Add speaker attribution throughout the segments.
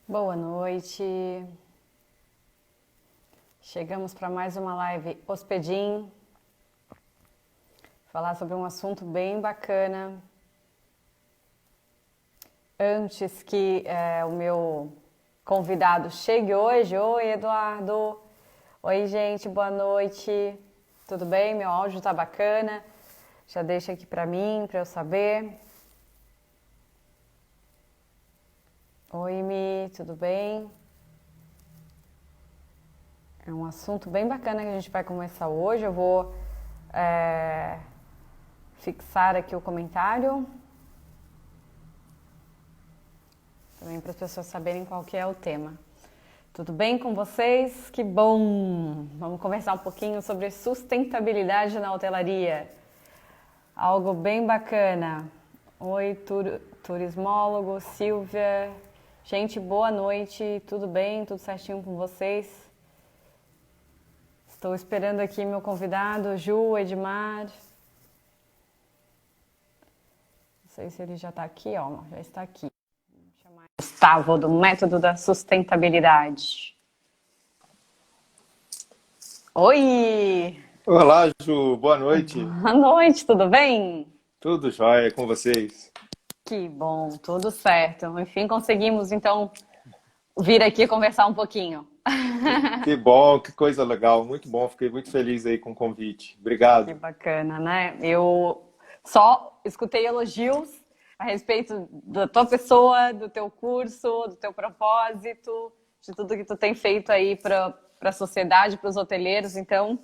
Speaker 1: Boa noite. Chegamos para mais uma live Hospedim. Falar sobre um assunto bem bacana. Antes que o meu convidado chegue hoje. Oi, Eduardo. Oi, gente, boa noite. Tudo bem? Meu áudio tá bacana? Já deixa aqui para mim, para eu saber. Oi, Mi, tudo bem? É um assunto bem bacana que a gente vai começar hoje. Eu vou fixar aqui o comentário. Também para as pessoas saberem qual que é o tema. Tudo bem com vocês? Que bom! Vamos conversar um pouquinho sobre sustentabilidade na hotelaria. Algo bem bacana. Oi, turismólogo, Silvia. Gente, boa noite. Tudo bem? Tudo certinho com vocês? Estou esperando aqui meu convidado, Ju, Edmar. Não sei se ele já está aqui, ó. Já está aqui. Vou chamar Gustavo, do Método da Sustentabilidade. Oi!
Speaker 2: Olá, Ju, boa noite.
Speaker 1: Boa noite, tudo bem?
Speaker 2: Tudo jóia com vocês?
Speaker 1: Que bom, tudo certo. Enfim, conseguimos então vir aqui conversar um pouquinho.
Speaker 2: Que bom, que coisa legal, muito bom, fiquei muito feliz aí com o convite.
Speaker 1: Que
Speaker 2: Obrigado.
Speaker 1: bacana, né? Eu só escutei elogios a respeito da tua pessoa, do teu curso, do teu propósito, de tudo que tu tem feito aí para a sociedade, para os hoteleiros. Então,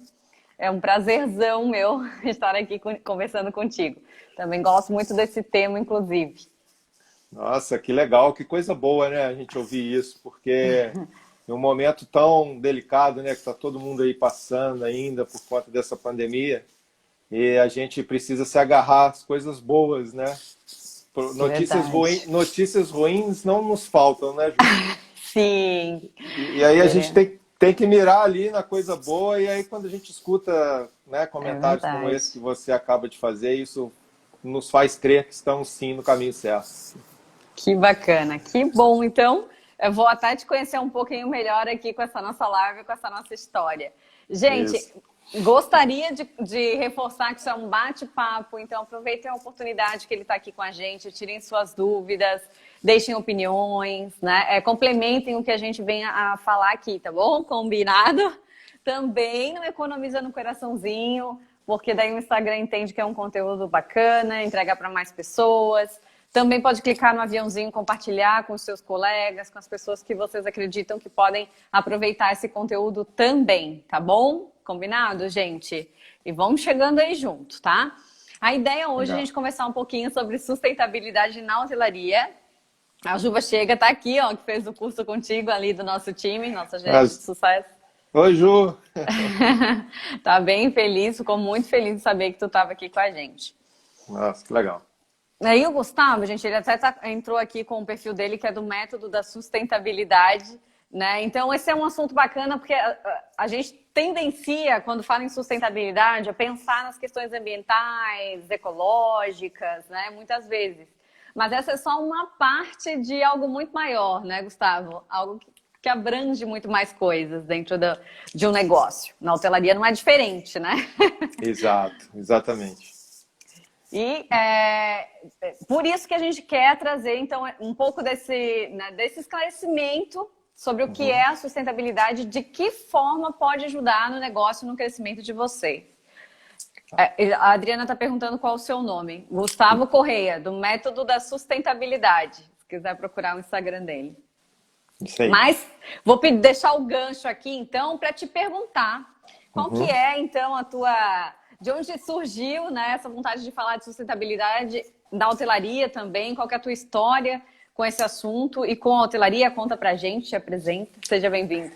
Speaker 1: é um prazerzão meu estar aqui conversando contigo. Também gosto muito desse tema, inclusive.
Speaker 2: Nossa, que legal, que coisa boa, né, a gente ouvir isso, porque em um momento tão delicado, né, que está todo mundo aí passando ainda por conta dessa pandemia, e a gente precisa se agarrar às coisas boas, né?
Speaker 1: Verdade.
Speaker 2: Notícias ruins não nos faltam, né, Ju?
Speaker 1: Sim,
Speaker 2: E aí a gente tem que mirar ali na coisa boa, e aí quando a gente escuta, né,
Speaker 1: é
Speaker 2: comentários como
Speaker 1: verdade.
Speaker 2: esse que você acaba de fazer, isso nos faz crer que estamos sim no caminho certo.
Speaker 1: Que bacana, que bom. Então, eu vou até te conhecer um pouquinho melhor aqui com essa nossa live, com essa nossa história. Gente,
Speaker 2: Isso.
Speaker 1: gostaria de reforçar que isso é um bate-papo, então aproveitem a oportunidade que ele está aqui com a gente, tirem suas dúvidas, deixem opiniões, né? Complementem o que a gente vem a falar aqui, tá bom? Combinado? Também não economiza no coraçãozinho, porque daí o Instagram entende que é um conteúdo bacana, entregar para mais pessoas. Também pode clicar no aviãozinho, compartilhar com os seus colegas, com as pessoas que vocês acreditam que podem aproveitar esse conteúdo também, tá bom? Combinado, gente? E vamos chegando aí junto, tá? A ideia hoje é a
Speaker 2: Legal.
Speaker 1: gente conversar um pouquinho sobre sustentabilidade na hotelaria. A Juba chega, tá aqui, ó, que fez o curso contigo ali do nosso time, nossa gerente de
Speaker 2: Mas,
Speaker 1: sucesso.
Speaker 2: oi, Ju.
Speaker 1: Tá bem feliz, ficou muito feliz de saber que tu estava aqui com a gente.
Speaker 2: Nossa, que legal.
Speaker 1: Aí o Gustavo, gente, ele até entrou aqui com o perfil dele, que é do método da sustentabilidade, né? Então, esse é um assunto bacana, porque a gente tendencia, quando fala em sustentabilidade, a pensar nas questões ambientais, ecológicas, né? Muitas vezes. Mas essa é só uma parte de algo muito maior, né, Gustavo? Algo que abrange muito mais coisas dentro de um negócio. Na hotelaria não é diferente, né?
Speaker 2: Exato, exatamente.
Speaker 1: E por isso que a gente quer trazer, então, um pouco desse esclarecimento sobre o que
Speaker 2: Uhum.
Speaker 1: é a sustentabilidade, de que forma pode ajudar no negócio, no crescimento de você. A Adriana está perguntando qual é o seu nome. Gustavo Correia, do Método da Sustentabilidade. Se quiser procurar o Instagram dele.
Speaker 2: Isso aí.
Speaker 1: Mas vou deixar o gancho aqui, então, para te perguntar qual que
Speaker 2: Uhum.
Speaker 1: é, então, a tua... De onde surgiu, né, essa vontade de falar de sustentabilidade da hotelaria também? Qual que é a tua história com esse assunto e com a hotelaria? Conta pra gente, te apresenta. Seja bem-vindo.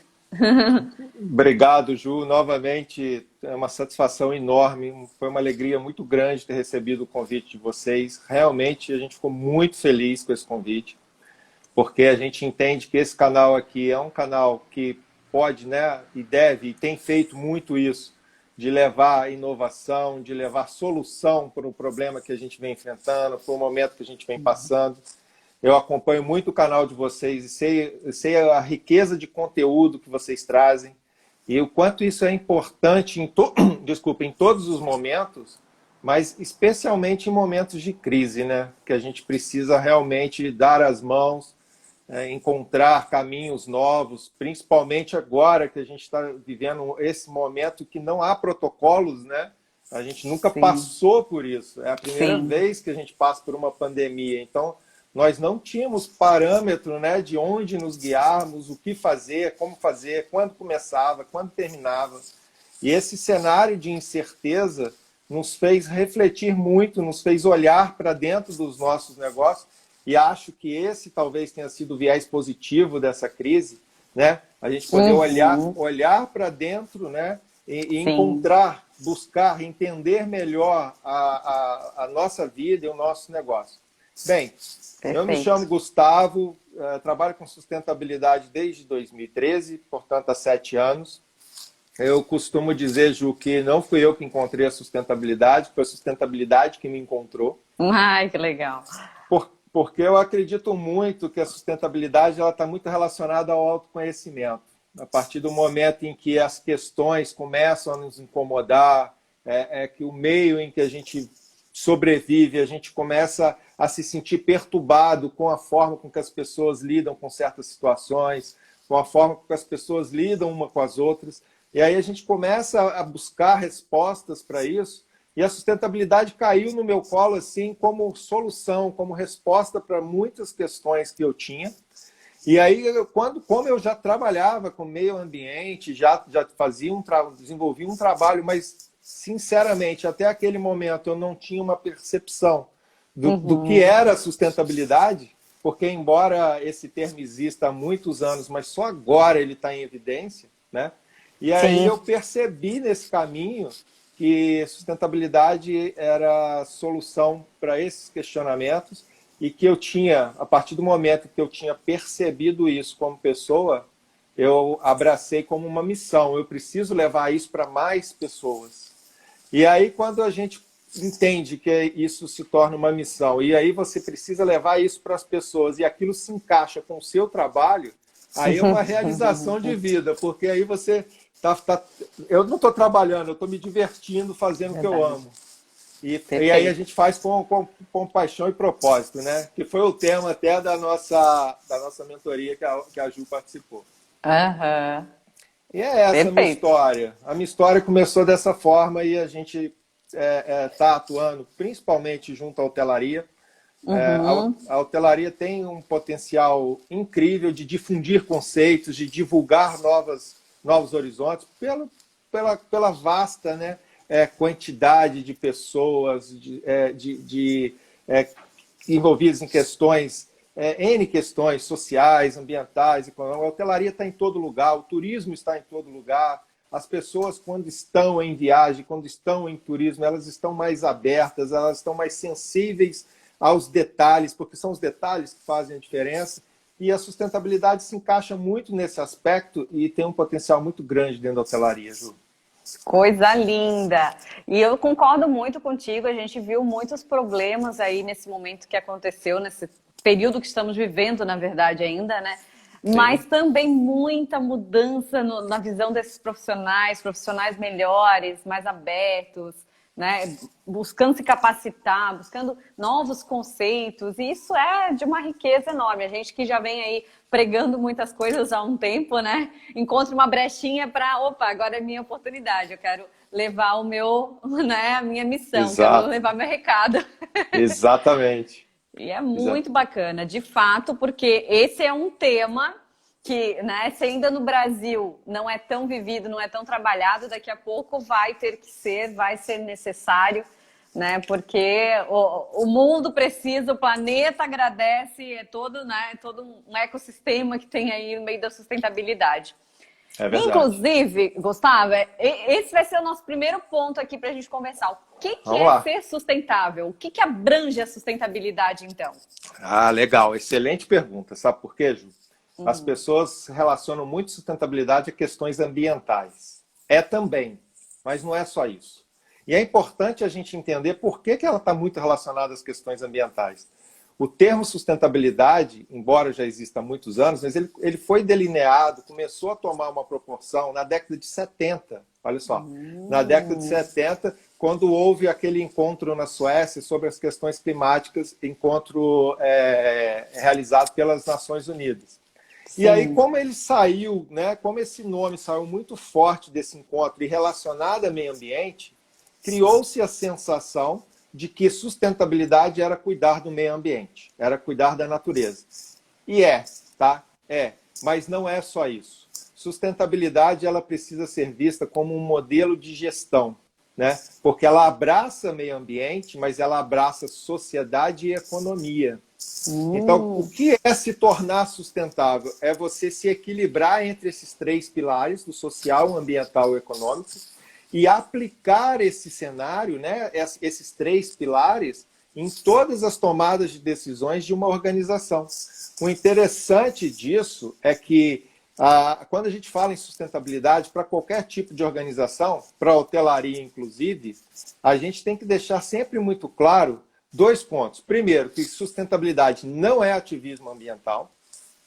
Speaker 2: Obrigado, Ju. Novamente, é uma satisfação enorme. Foi uma alegria muito grande ter recebido o convite de vocês. Realmente, a gente ficou muito feliz com esse convite, porque a gente entende que esse canal aqui é um canal que pode, né, e deve, e tem feito muito isso, de levar inovação, de levar solução para o problema que a gente vem enfrentando, para o momento que a gente vem passando. Eu acompanho muito o canal de vocês e sei a riqueza de conteúdo que vocês trazem e o quanto isso é importante desculpa, em todos os momentos, mas especialmente em momentos de crise, né? Que a gente precisa realmente dar as mãos, encontrar caminhos novos, principalmente agora que a gente está vivendo esse momento que não há protocolos, né? A gente nunca
Speaker 1: Sim.
Speaker 2: passou por isso. É a primeira
Speaker 1: Sim.
Speaker 2: vez que a gente passa por uma pandemia. Então, nós não tínhamos parâmetro, né, de onde nos guiarmos, o que fazer, como fazer, quando começava, quando terminava. E esse cenário de incerteza nos fez refletir muito, nos fez olhar para dentro dos nossos negócios, e acho que esse talvez tenha sido o viés positivo dessa crise, né? A gente poder olhar para dentro, né, e encontrar, buscar, entender melhor a nossa vida e o nosso negócio. Bem,
Speaker 1: Perfeito.
Speaker 2: Eu me chamo Gustavo, trabalho com sustentabilidade desde 2013, portanto há 7 anos. Eu costumo dizer, Ju, que não fui eu que encontrei a sustentabilidade, foi a sustentabilidade que me encontrou.
Speaker 1: Ai, que legal.
Speaker 2: Porque eu acredito muito que a sustentabilidade está muito relacionada ao autoconhecimento. A partir do momento em que as questões começam a nos incomodar, que o meio em que a gente sobrevive, a gente começa a se sentir perturbado com a forma com que as pessoas lidam com certas situações, com a forma com que as pessoas lidam uma com as outras. E aí a gente começa a buscar respostas para isso, e a sustentabilidade caiu no meu colo assim como solução, como resposta para muitas questões que eu tinha. E aí, como eu já trabalhava com meio ambiente, já desenvolvi um trabalho, mas, sinceramente, até aquele momento eu não tinha uma percepção do que era a sustentabilidade, porque, embora esse termo exista há muitos anos, mas só agora ele está em evidência, né? E aí eu percebi nesse caminho que sustentabilidade era a solução para esses questionamentos, e que eu tinha, a partir do momento que eu tinha percebido isso como pessoa, eu abracei como uma missão. Eu preciso levar isso para mais pessoas. E aí, quando a gente entende que isso se torna uma missão, e aí você precisa levar isso para as pessoas, e aquilo se encaixa com o seu trabalho, aí é uma realização de vida, porque aí você eu não estou trabalhando, eu estou me divertindo fazendo o que eu amo. E aí a gente faz com paixão e propósito, né? Que foi o tema até da nossa mentoria que a Ju participou. E é essa a minha história. A minha história começou dessa forma e a gente está atuando principalmente junto à hotelaria. A hotelaria tem um potencial incrível de difundir conceitos, de divulgar novos horizontes pela vasta, né, quantidade de pessoas envolvidas em questões, N questões sociais, ambientais, econômicas. A hotelaria está em todo lugar, o turismo está em todo lugar. As pessoas, quando estão em viagem, quando estão em turismo, elas estão mais abertas, elas estão mais sensíveis aos detalhes, porque são os detalhes que fazem a diferença. E a sustentabilidade se encaixa muito nesse aspecto e tem um potencial muito grande dentro da hotelaria, Ju.
Speaker 1: Coisa linda! E eu concordo muito contigo, a gente viu muitos problemas aí nesse momento que aconteceu, nesse período que estamos vivendo, na verdade, ainda, né? Sim. Mas também muita mudança na visão desses profissionais melhores, mais abertos, né? Buscando se capacitar, buscando novos conceitos, e isso é de uma riqueza enorme. A gente que já vem aí pregando muitas coisas há um tempo, né? Encontra uma brechinha para, opa, agora é minha oportunidade, eu quero levar a minha missão,
Speaker 2: Exato.
Speaker 1: Quero levar meu recado.
Speaker 2: Exatamente.
Speaker 1: E é muito bacana, de fato, porque esse é um tema que, né, se ainda no Brasil não é tão vivido, não é tão trabalhado, daqui a pouco vai ser necessário, né, porque o mundo precisa, o planeta agradece, é todo um ecossistema que tem aí no meio da sustentabilidade.
Speaker 2: É verdade.
Speaker 1: Inclusive, Gustavo, esse vai ser o nosso primeiro ponto aqui para a gente conversar. O que é ser sustentável? O que abrange a sustentabilidade, então?
Speaker 2: Ah, legal. Excelente pergunta. Sabe por quê, Ju? As pessoas relacionam muito sustentabilidade a questões ambientais. É também, mas não é só isso. E é importante a gente entender por que ela está muito relacionada às questões ambientais. o termo sustentabilidade, embora já exista há muitos anos, mas ele foi delineado, começou a tomar uma proporção na década de 70, olha só, na década de 70, quando houve aquele encontro na Suécia sobre as questões climáticas, encontro realizado pelas Nações Unidas. Sim. E aí, como ele saiu, né, como esse nome saiu muito forte desse encontro e relacionado ao meio ambiente, criou-se a sensação de que sustentabilidade era cuidar do meio ambiente, era cuidar da natureza. E tá? Mas não é só isso. Sustentabilidade, ela precisa ser vista como um modelo de gestão, né? Porque ela abraça meio ambiente, mas ela abraça sociedade e economia. Então, o que é se tornar sustentável? É você se equilibrar entre esses três pilares, do social, ambiental e econômico, e aplicar esse cenário, né, esses três pilares, em todas as tomadas de decisões de uma organização. O interessante disso é que, quando a gente fala em sustentabilidade, para qualquer tipo de organização, para a hotelaria inclusive, a gente tem que deixar sempre muito claro 2 pontos. Primeiro, que sustentabilidade não é ativismo ambiental,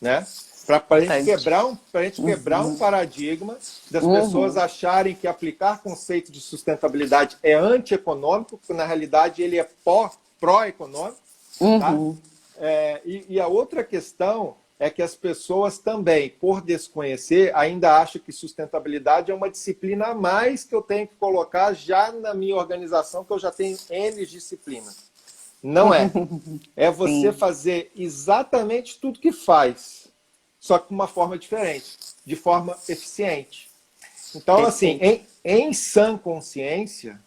Speaker 2: né? Para a gente quebrar um paradigma das pessoas acharem que aplicar conceito de sustentabilidade é antieconômico, porque na realidade ele é pró-econômico. Tá? E a outra questão é que as pessoas também, por desconhecer, ainda acham que sustentabilidade é uma disciplina a mais que eu tenho que colocar já na minha organização, que eu já tenho N disciplinas. Não é. É você fazer exatamente tudo que faz, só que de uma forma diferente, de forma eficiente. Então, assim, em sã consciência,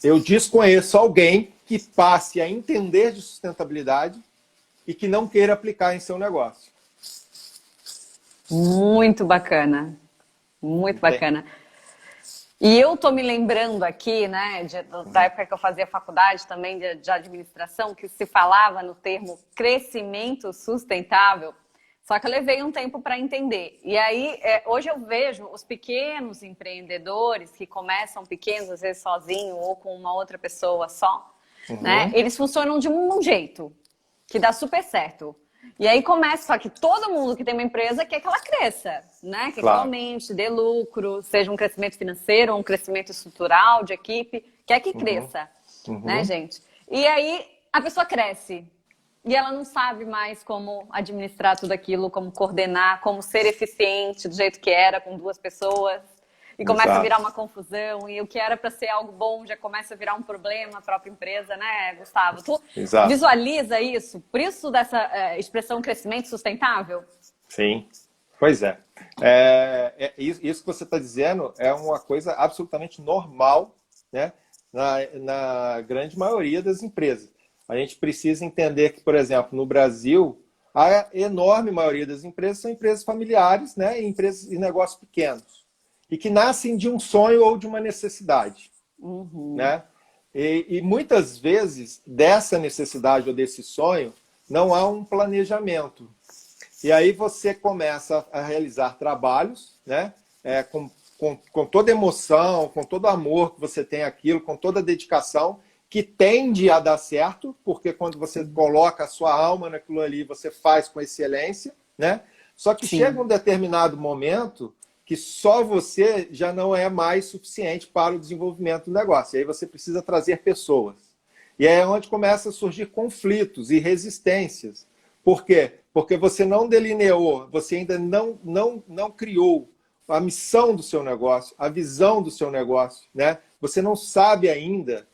Speaker 2: eu desconheço alguém que passe a entender de sustentabilidade e que não queira aplicar em seu negócio.
Speaker 1: Muito bacana. Muito bacana. E eu tô me lembrando aqui, né, da época que eu fazia faculdade também de administração, que se falava no termo crescimento sustentável, só que eu levei um tempo para entender. E aí, hoje eu vejo os pequenos empreendedores que começam pequenos, às vezes sozinho ou com uma outra pessoa só, né? Eles funcionam de um jeito que dá super certo. E aí começa, só que todo mundo que tem uma empresa quer que ela cresça, né? Quer que ela aumente, dê lucro, seja um crescimento financeiro ou um crescimento estrutural de equipe, quer que cresça, né, gente? E aí a pessoa cresce e ela não sabe mais como administrar tudo aquilo, como coordenar, como ser eficiente do jeito que era com 2 pessoas. E começa a virar uma confusão, e o que era para ser algo bom já começa a virar um problema, a própria empresa, né, Gustavo? Tu visualiza isso? Por isso dessa expressão crescimento sustentável?
Speaker 2: Sim, pois é. Isso que você está dizendo é uma coisa absolutamente normal, né, na grande maioria das empresas. A gente precisa entender que, por exemplo, no Brasil, a enorme maioria das empresas são empresas familiares, né, e empresas e negócios pequenos. E que nascem de um sonho ou de uma necessidade. Né? E muitas vezes, dessa necessidade ou desse sonho, não há um planejamento. E aí você começa a realizar trabalhos, né? Com toda emoção, com todo amor que você tem aquilo, com toda a dedicação, que tende a dar certo, porque quando você coloca a sua alma naquilo ali, você faz com excelência, né? Só que chega um determinado momento que só você já não é mais suficiente para o desenvolvimento do negócio. E aí você precisa trazer pessoas. E aí é onde começa a surgir conflitos e resistências. Por quê? Porque você não delineou, você ainda não criou a missão do seu negócio, a visão do seu negócio, né? Você não sabe ainda,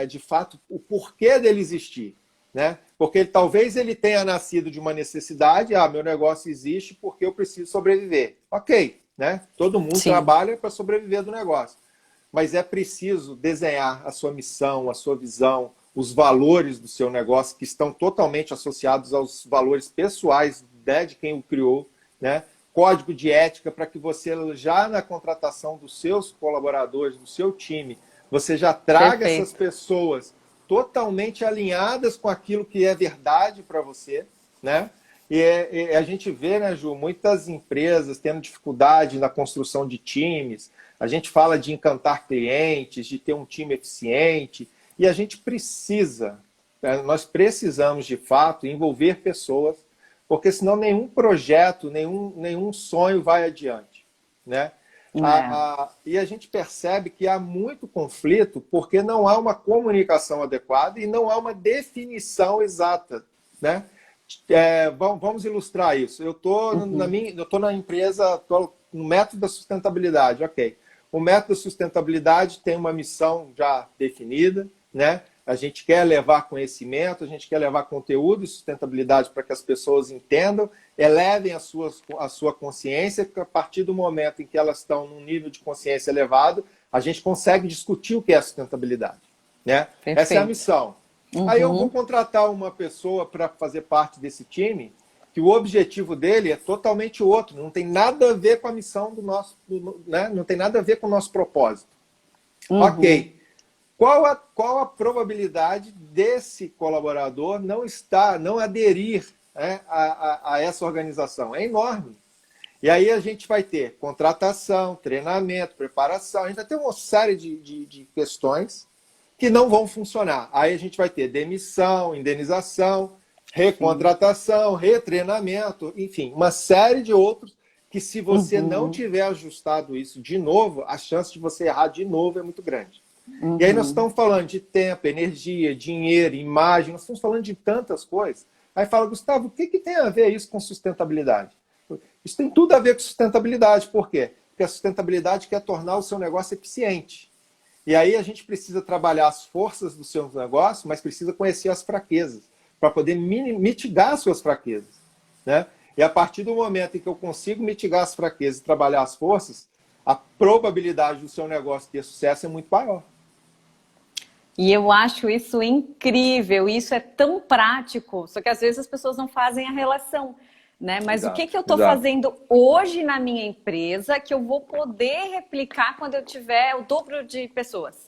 Speaker 2: de fato, o porquê dele existir, né? Porque talvez ele tenha nascido de uma necessidade, meu negócio existe porque eu preciso sobreviver. Ok, né? Todo mundo trabalha para sobreviver do negócio. Mas é preciso desenhar a sua missão, a sua visão, os valores do seu negócio, que estão totalmente associados aos valores pessoais, né, de quem o criou, né? Código de ética para que você, já na contratação dos seus colaboradores, do seu time, você já traga essas pessoas totalmente alinhadas com aquilo que é verdade para você, né? E a gente vê, né, Ju, muitas empresas tendo dificuldade na construção de times. A gente fala de encantar clientes, de ter um time eficiente. E a gente precisa Nós precisamos, de fato, envolver pessoas, porque senão nenhum projeto, nenhum sonho vai adiante, né? E a gente percebe que há muito conflito porque não há uma comunicação adequada e não há uma definição exata, né? Vamos ilustrar isso. Eu estou na empresa, estou no método da sustentabilidade, ok. O método da sustentabilidade tem uma missão já definida, né? A gente quer levar conhecimento, a gente quer levar conteúdo de sustentabilidade para que as pessoas entendam, elevem a sua consciência, porque a partir do momento em que elas estão num nível de consciência elevado, a gente consegue discutir o que é sustentabilidade, né? Essa é a missão. Aí eu vou contratar uma pessoa para fazer parte desse time, que o objetivo dele é totalmente outro, não tem nada a ver com a missão do nosso, né? Não tem nada a ver com o nosso propósito. Ok. Qual a probabilidade desse colaborador não aderir, né, a essa organização? É enorme. E aí a gente vai ter contratação, treinamento, preparação, a gente vai ter uma série de questões que não vão funcionar. Aí a gente vai ter demissão, indenização, recontratação, retreinamento, enfim, uma série de outros que, se você não tiver ajustado isso de novo, a chance de você errar de novo é muito grande. E aí nós estamos falando de tempo, energia, dinheiro, imagem, nós estamos falando de tantas coisas. Aí fala, Gustavo, o que tem a ver isso com sustentabilidade? Isso tem tudo a ver com sustentabilidade. Por quê? Porque a sustentabilidade quer tornar o seu negócio eficiente. E aí a gente precisa trabalhar as forças do seu negócio, mas precisa conhecer as fraquezas, para poder mitigar as suas fraquezas, né? E a partir do momento em que eu consigo mitigar as fraquezas e trabalhar as forças, a probabilidade do seu negócio ter sucesso é muito maior.
Speaker 1: E eu acho isso incrível, isso é tão prático, só que às vezes as pessoas não fazem a relação, né? Mas exato, o que eu estou fazendo hoje na minha empresa que eu vou poder replicar quando eu tiver o dobro de pessoas?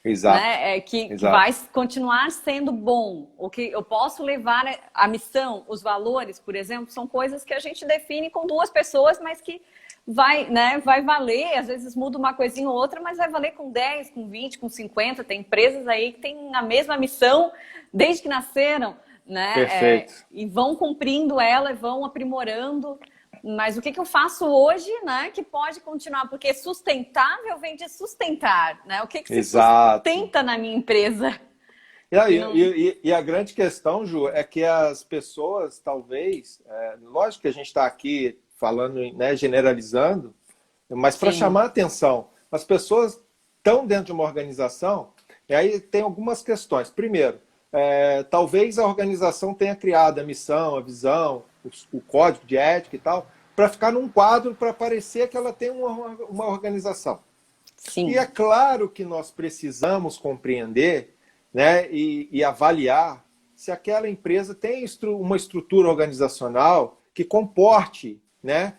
Speaker 2: Exato.
Speaker 1: Né? Que vai continuar sendo bom. O que eu posso levar a missão, os valores, por exemplo, são coisas que a gente define com 2 pessoas, mas que vai valer, às vezes muda uma coisinha ou outra, mas vai valer com 10, com 20, com 50. Tem empresas aí que têm a mesma missão desde que nasceram, né?
Speaker 2: Perfeito.
Speaker 1: E vão cumprindo ela e vão aprimorando. Mas o que eu faço hoje, né, que pode continuar? Porque sustentável vem de sustentar, né? O que se sustenta na minha empresa?
Speaker 2: E a grande questão, Ju, é que as pessoas, talvez, lógico que a gente está aqui falando, né, generalizando, mas para chamar a atenção, as pessoas estão dentro de uma organização, e aí tem algumas questões. Primeiro, talvez a organização tenha criado a missão, a visão, o código de ética e tal, para ficar num quadro para parecer que ela tem uma organização.
Speaker 1: Sim.
Speaker 2: E é claro que nós precisamos compreender, né, e avaliar se aquela empresa tem uma estrutura organizacional que comporte, né,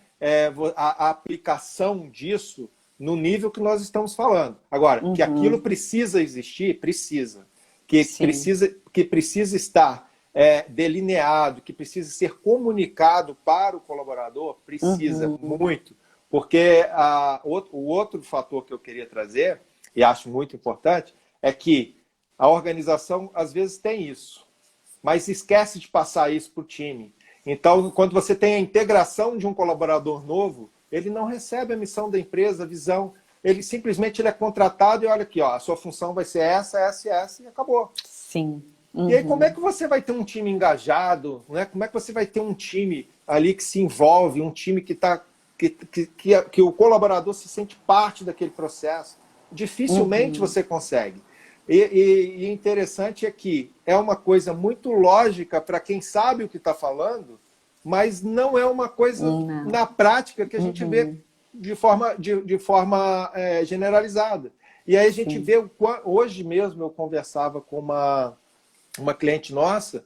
Speaker 2: a aplicação disso no nível que nós estamos falando. Agora, que aquilo precisa existir, precisa. Que precisa estar delineado, que precisa ser comunicado para o colaborador, precisa muito. Porque o outro fator que eu queria trazer, e acho muito importante, é que a organização às vezes tem isso, mas esquece de passar isso para o time. Então, quando você tem a integração de um colaborador novo, ele não recebe a missão da empresa, a visão, ele simplesmente é contratado e olha aqui, ó, a sua função vai ser essa, essa e essa, e acabou.
Speaker 1: Sim.
Speaker 2: E aí, como é que você vai ter um time engajado, né? Como é que você vai ter um time ali que se envolve, um time que o colaborador se sente parte daquele processo? Dificilmente você consegue. E interessante é que é uma coisa muito lógica para quem sabe o que está falando, mas não é uma coisa na prática que a gente vê de forma generalizada. E aí a gente vê, hoje mesmo eu conversava com uma cliente nossa,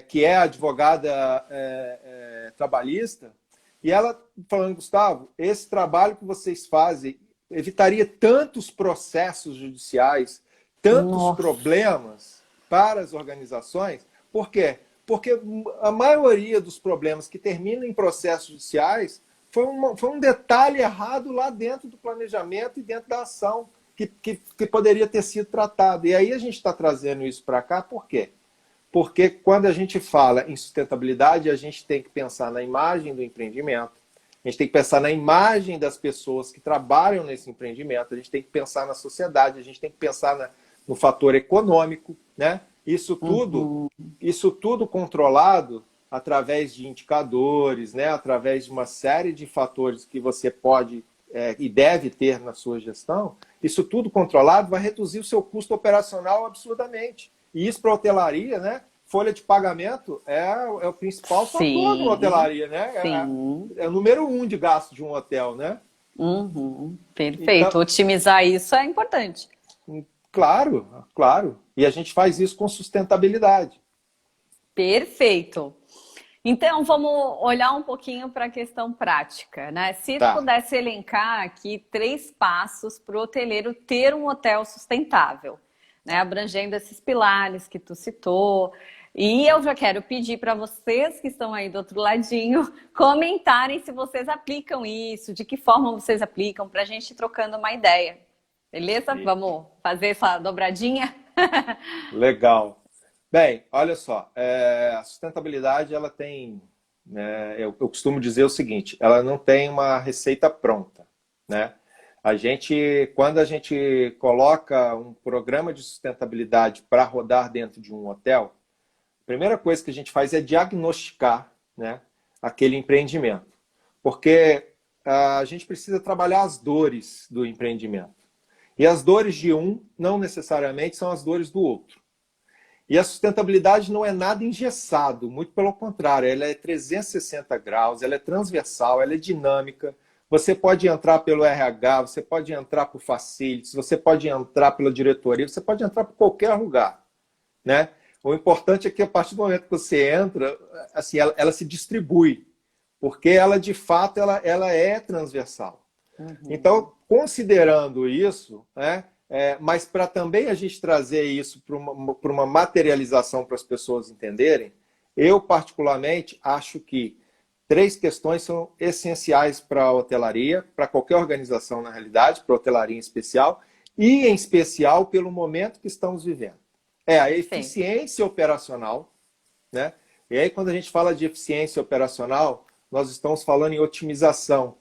Speaker 2: que é advogada trabalhista, e ela falando, Gustavo, esse trabalho que vocês fazem evitaria tantos processos judiciais, tantos problemas para as organizações. Por quê? Porque a maioria dos problemas que terminam em processos judiciais foi um detalhe errado lá dentro do planejamento e dentro da ação que poderia ter sido tratado. E aí a gente está trazendo isso para cá, por quê? Porque quando a gente fala em sustentabilidade, a gente tem que pensar na imagem do empreendimento, a gente tem que pensar na imagem das pessoas que trabalham nesse empreendimento, a gente tem que pensar na sociedade, a gente tem que pensar no fator econômico, né? Isso tudo controlado através de indicadores, né? Através de uma série de fatores que você pode e deve ter na sua gestão. Isso tudo controlado vai reduzir o seu custo operacional absurdamente. E isso para a hotelaria, né? Folha de pagamento é o principal fator da hotelaria, né? É o número 1 de gasto de um hotel, né?
Speaker 1: Perfeito. Então, otimizar isso é importante.
Speaker 2: Claro, claro. E a gente faz isso com sustentabilidade.
Speaker 1: Perfeito. Então, vamos olhar um pouquinho para a questão prática, né? Se pudesse elencar aqui 3 passos para o hoteleiro ter um hotel sustentável, né? Abrangendo esses pilares que tu citou. E eu já quero pedir para vocês que estão aí do outro ladinho comentarem se vocês aplicam isso, de que forma vocês aplicam, para a gente ir trocando uma ideia. Beleza? Vamos fazer essa dobradinha?
Speaker 2: Legal. Bem, olha só, a sustentabilidade ela tem, né, eu costumo dizer o seguinte, ela não tem uma receita pronta, né? Quando a gente coloca um programa de sustentabilidade para rodar dentro de um hotel, a primeira coisa que a gente faz é diagnosticar, né, aquele empreendimento, porque a gente precisa trabalhar as dores do empreendimento. E as dores de um não necessariamente são as dores do outro. E a sustentabilidade não é nada engessado, muito pelo contrário, ela é 360 graus, ela é transversal, ela é dinâmica. Você pode entrar pelo RH, você pode entrar por facilities, você pode entrar pela diretoria, você pode entrar por qualquer lugar, né? O importante é que a partir do momento que você entra, assim, ela se distribui, porque ela, de fato, ela é transversal. Então, considerando isso, né? Mas para também a gente trazer isso para uma materialização para as pessoas entenderem, eu particularmente acho que 3 questões são essenciais para a hotelaria, para qualquer organização na realidade, para a hotelaria em especial, e em especial pelo momento que estamos vivendo. É a eficiência operacional, né? E aí quando a gente fala de eficiência operacional, nós estamos falando em otimização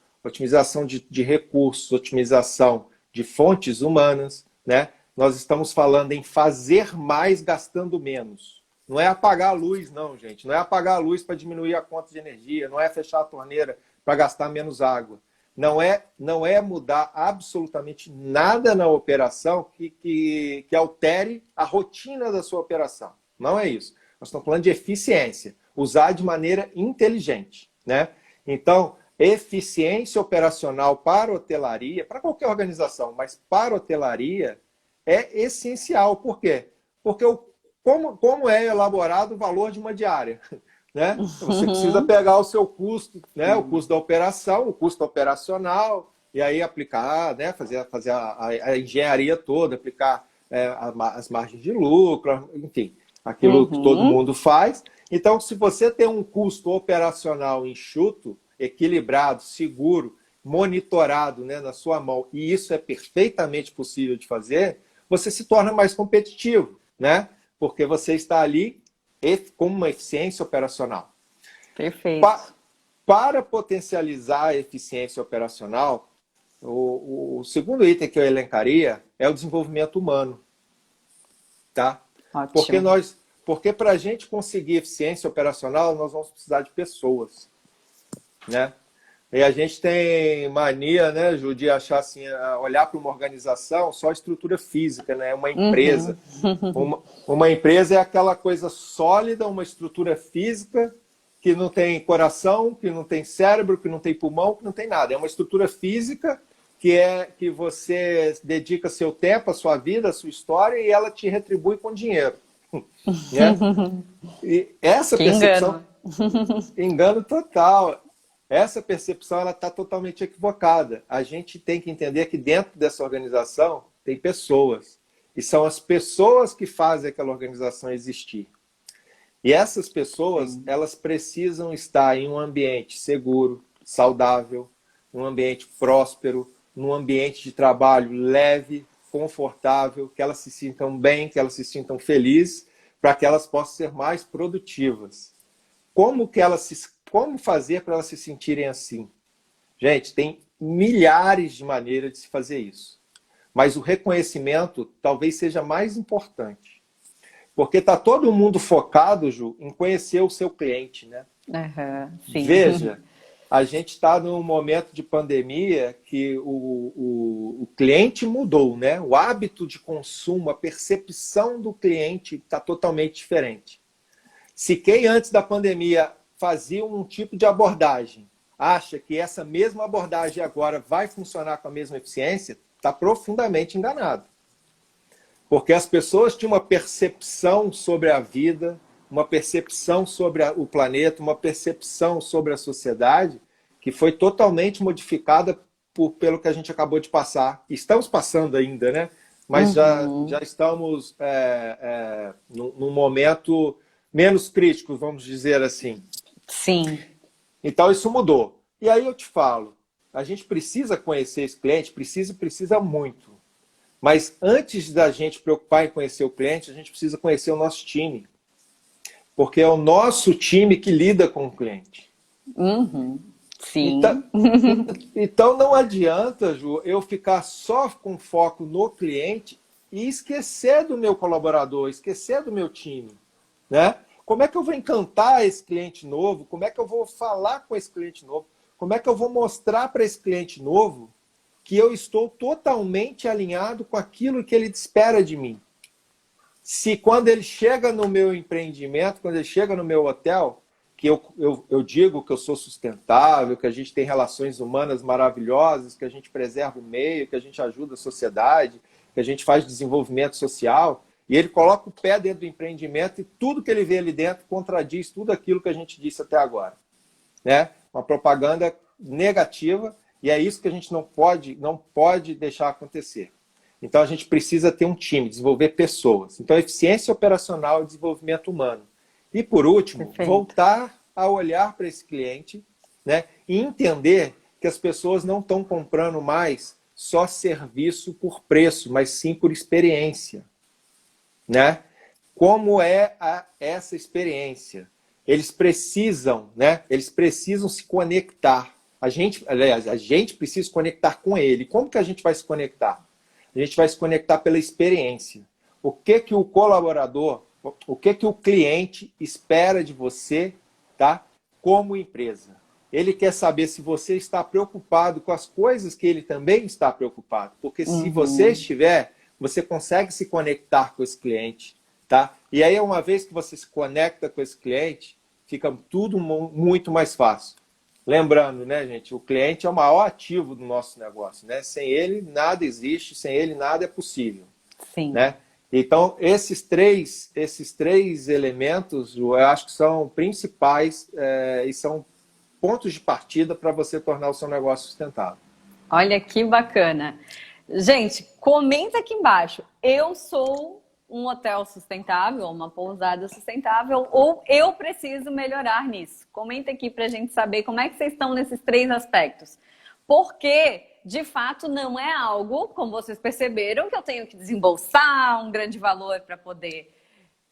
Speaker 2: de recursos, otimização de fontes humanas, né? Nós estamos falando em fazer mais gastando menos. Não é apagar a luz, não, gente. Não é apagar a luz para diminuir a conta de energia, não é fechar a torneira para gastar menos água. Não é mudar absolutamente nada na operação que altere a rotina da sua operação. Não é isso. Nós estamos falando de eficiência. Usar de maneira inteligente, né? Então, eficiência operacional para a hotelaria, para qualquer organização, mas para a hotelaria é essencial. Por quê? Porque como é elaborado o valor de uma diária, né? Você precisa pegar o seu custo, né? O custo da operação, o custo operacional, e aí aplicar, né? Fazer a engenharia toda, aplicar as margens de lucro, enfim, aquilo que todo mundo faz. Então, se você tem um custo operacional enxuto, equilibrado, seguro, monitorado, né, na sua mão, e isso é perfeitamente possível de fazer, você se torna mais competitivo, né? Porque você está ali com uma eficiência operacional.
Speaker 1: Perfeito.
Speaker 2: Para potencializar a eficiência operacional, o segundo item que eu elencaria é o desenvolvimento humano. Tá?
Speaker 1: Ótimo.
Speaker 2: Porque para a gente conseguir eficiência operacional, nós vamos precisar de pessoas, né? E a gente tem mania, né, Ju, de achar assim, olhar para uma organização só a estrutura física, né? Uma empresa. Uma empresa é aquela coisa sólida, uma estrutura física que não tem coração, que não tem cérebro, que não tem pulmão, que não tem nada. É uma estrutura física que você dedica seu tempo, a sua vida, a sua história, e ela te retribui com dinheiro. Né? E essa percepção... Engano total. Essa percepção está totalmente equivocada. A gente tem que entender que dentro dessa organização tem pessoas. E são as pessoas que fazem aquela organização existir. E essas pessoas, elas precisam estar em um ambiente seguro, saudável, num ambiente próspero, num ambiente de trabalho leve, confortável, que elas se sintam bem, que elas se sintam felizes, para que elas possam ser mais produtivas. Como fazer para elas se sentirem assim? Gente, tem milhares de maneiras de se fazer isso. Mas o reconhecimento talvez seja mais importante. Porque está todo mundo focado, Ju, em conhecer o seu cliente, né?
Speaker 1: Sim.
Speaker 2: Veja, a gente está num momento de pandemia que o cliente mudou, né? O hábito de consumo, a percepção do cliente está totalmente diferente. Se quem antes da pandemia fazia um tipo de abordagem, acha que essa mesma abordagem agora vai funcionar com a mesma eficiência, está profundamente enganado. Porque as pessoas tinham uma percepção sobre a vida, uma percepção sobre o planeta, uma percepção sobre a sociedade que foi totalmente modificada pelo que a gente acabou de passar. Estamos passando ainda, né? Mas já estamos num momento menos crítico, vamos dizer assim.
Speaker 1: Sim.
Speaker 2: Então isso mudou. E aí eu te falo, a gente precisa conhecer esse cliente, precisa muito. Mas antes da gente preocupar em conhecer o cliente, a gente precisa conhecer o nosso time. Porque é o nosso time que lida com o cliente.
Speaker 1: Sim.
Speaker 2: Então não adianta, Ju, eu ficar só com foco no cliente e esquecer do meu colaborador, esquecer do meu time, né? Como é que eu vou encantar esse cliente novo? Como é que eu vou falar com esse cliente novo? Como é que eu vou mostrar para esse cliente novo que eu estou totalmente alinhado com aquilo que ele espera de mim? Se quando ele chega no meu empreendimento, quando ele chega no meu hotel, que eu digo que eu sou sustentável, que a gente tem relações humanas maravilhosas, que a gente preserva o meio, que a gente ajuda a sociedade, que a gente faz desenvolvimento social, e ele coloca o pé dentro do empreendimento e tudo que ele vê ali dentro contradiz tudo aquilo que a gente disse até agora, né? Uma propaganda negativa, e é isso que a gente não pode deixar acontecer. Então a gente precisa ter um time, desenvolver pessoas. Então eficiência operacional e desenvolvimento humano. E por último,
Speaker 1: Perfeito.
Speaker 2: voltar a olhar para esse cliente, né, e entender que as pessoas não estão comprando mais só serviço por preço, mas sim por experiência, né? Como é essa experiência? Eles precisam, né? Eles precisam se conectar. A gente precisa se conectar com ele. Como que a gente vai se conectar? A gente vai se conectar pela experiência. O que o colaborador, o que o cliente espera de você, tá? Como empresa. Ele quer saber se você está preocupado com as coisas que ele também está preocupado. Porque se você estiver, você consegue se conectar com esse cliente, tá? E aí, uma vez que você se conecta com esse cliente, fica tudo muito mais fácil. Lembrando, né, gente, o cliente é o maior ativo do nosso negócio, né? Sem ele, nada existe, sem ele, nada é possível.
Speaker 1: Sim.
Speaker 2: Né? Então, esses três elementos, eu acho que são principais e são pontos de partida para você tornar o seu negócio sustentável.
Speaker 1: Olha que bacana. Gente, comenta aqui embaixo. Eu sou um hotel sustentável, uma pousada sustentável, ou eu preciso melhorar nisso? Comenta aqui para a gente saber como é que vocês estão nesses três aspectos. Porque, de fato, não é algo, como vocês perceberam, que eu tenho que desembolsar um grande valor para poder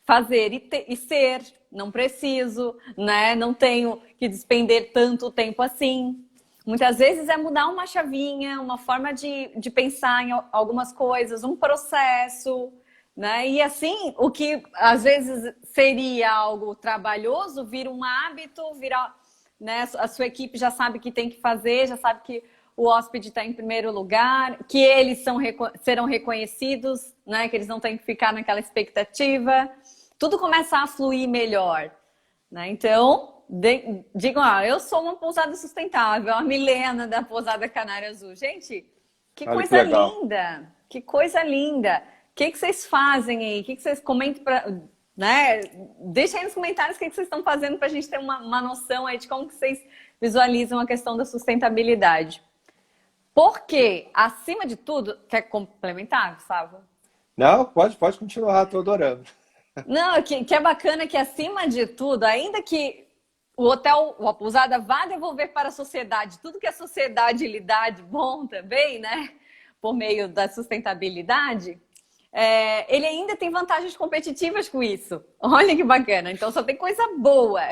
Speaker 1: fazer e ser. Não preciso, né? Não tenho que despender tanto tempo assim. Muitas vezes é mudar uma chavinha, uma forma de pensar em algumas coisas, um processo, né? E assim, o que às vezes seria algo trabalhoso, vira um hábito, vira, né? A sua equipe já sabe que tem que fazer, já sabe que o hóspede está em primeiro lugar, que eles serão reconhecidos, né? Que eles não têm que ficar naquela expectativa. Tudo começa a fluir melhor, né? Então, digam, eu sou uma pousada sustentável, a Milena da Pousada Canário Azul. Gente, que coisa linda! Que coisa linda! O que vocês fazem aí? O que vocês comentam né? Deixa aí nos comentários o que vocês estão fazendo para a gente ter uma noção aí de como que vocês visualizam a questão da sustentabilidade. Porque, acima de tudo, quer complementar, Gustavo?
Speaker 2: Não, pode continuar, estou adorando.
Speaker 1: Não, que é bacana que, acima de tudo, ainda que o hotel, a pousada vá devolver para a sociedade tudo que a sociedade lhe dá de bom também, né? Por meio da sustentabilidade, ele ainda tem vantagens competitivas com isso. Olha que bacana. Então só tem coisa boa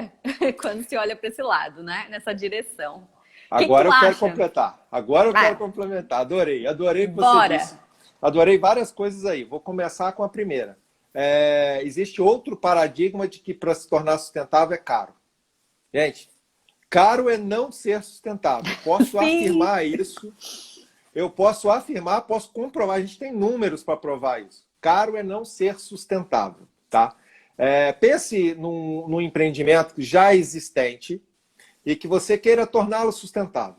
Speaker 1: quando se olha para esse lado, né? Nessa direção. O que
Speaker 2: Agora
Speaker 1: tu
Speaker 2: eu quero
Speaker 1: acha?
Speaker 2: completar. Agora eu quero
Speaker 1: Vai,
Speaker 2: complementar. Adorei. Adorei o que você
Speaker 1: bora.
Speaker 2: disse. Adorei várias coisas aí. Vou começar com a primeira. Existe outro paradigma de que para se tornar sustentável é caro. Gente, caro é não ser sustentável. Posso
Speaker 1: Sim.
Speaker 2: afirmar isso. Eu posso afirmar, posso comprovar. A gente tem números para provar isso. Caro é não ser sustentável, tá? Pense num empreendimento já existente e que você queira torná-lo sustentável.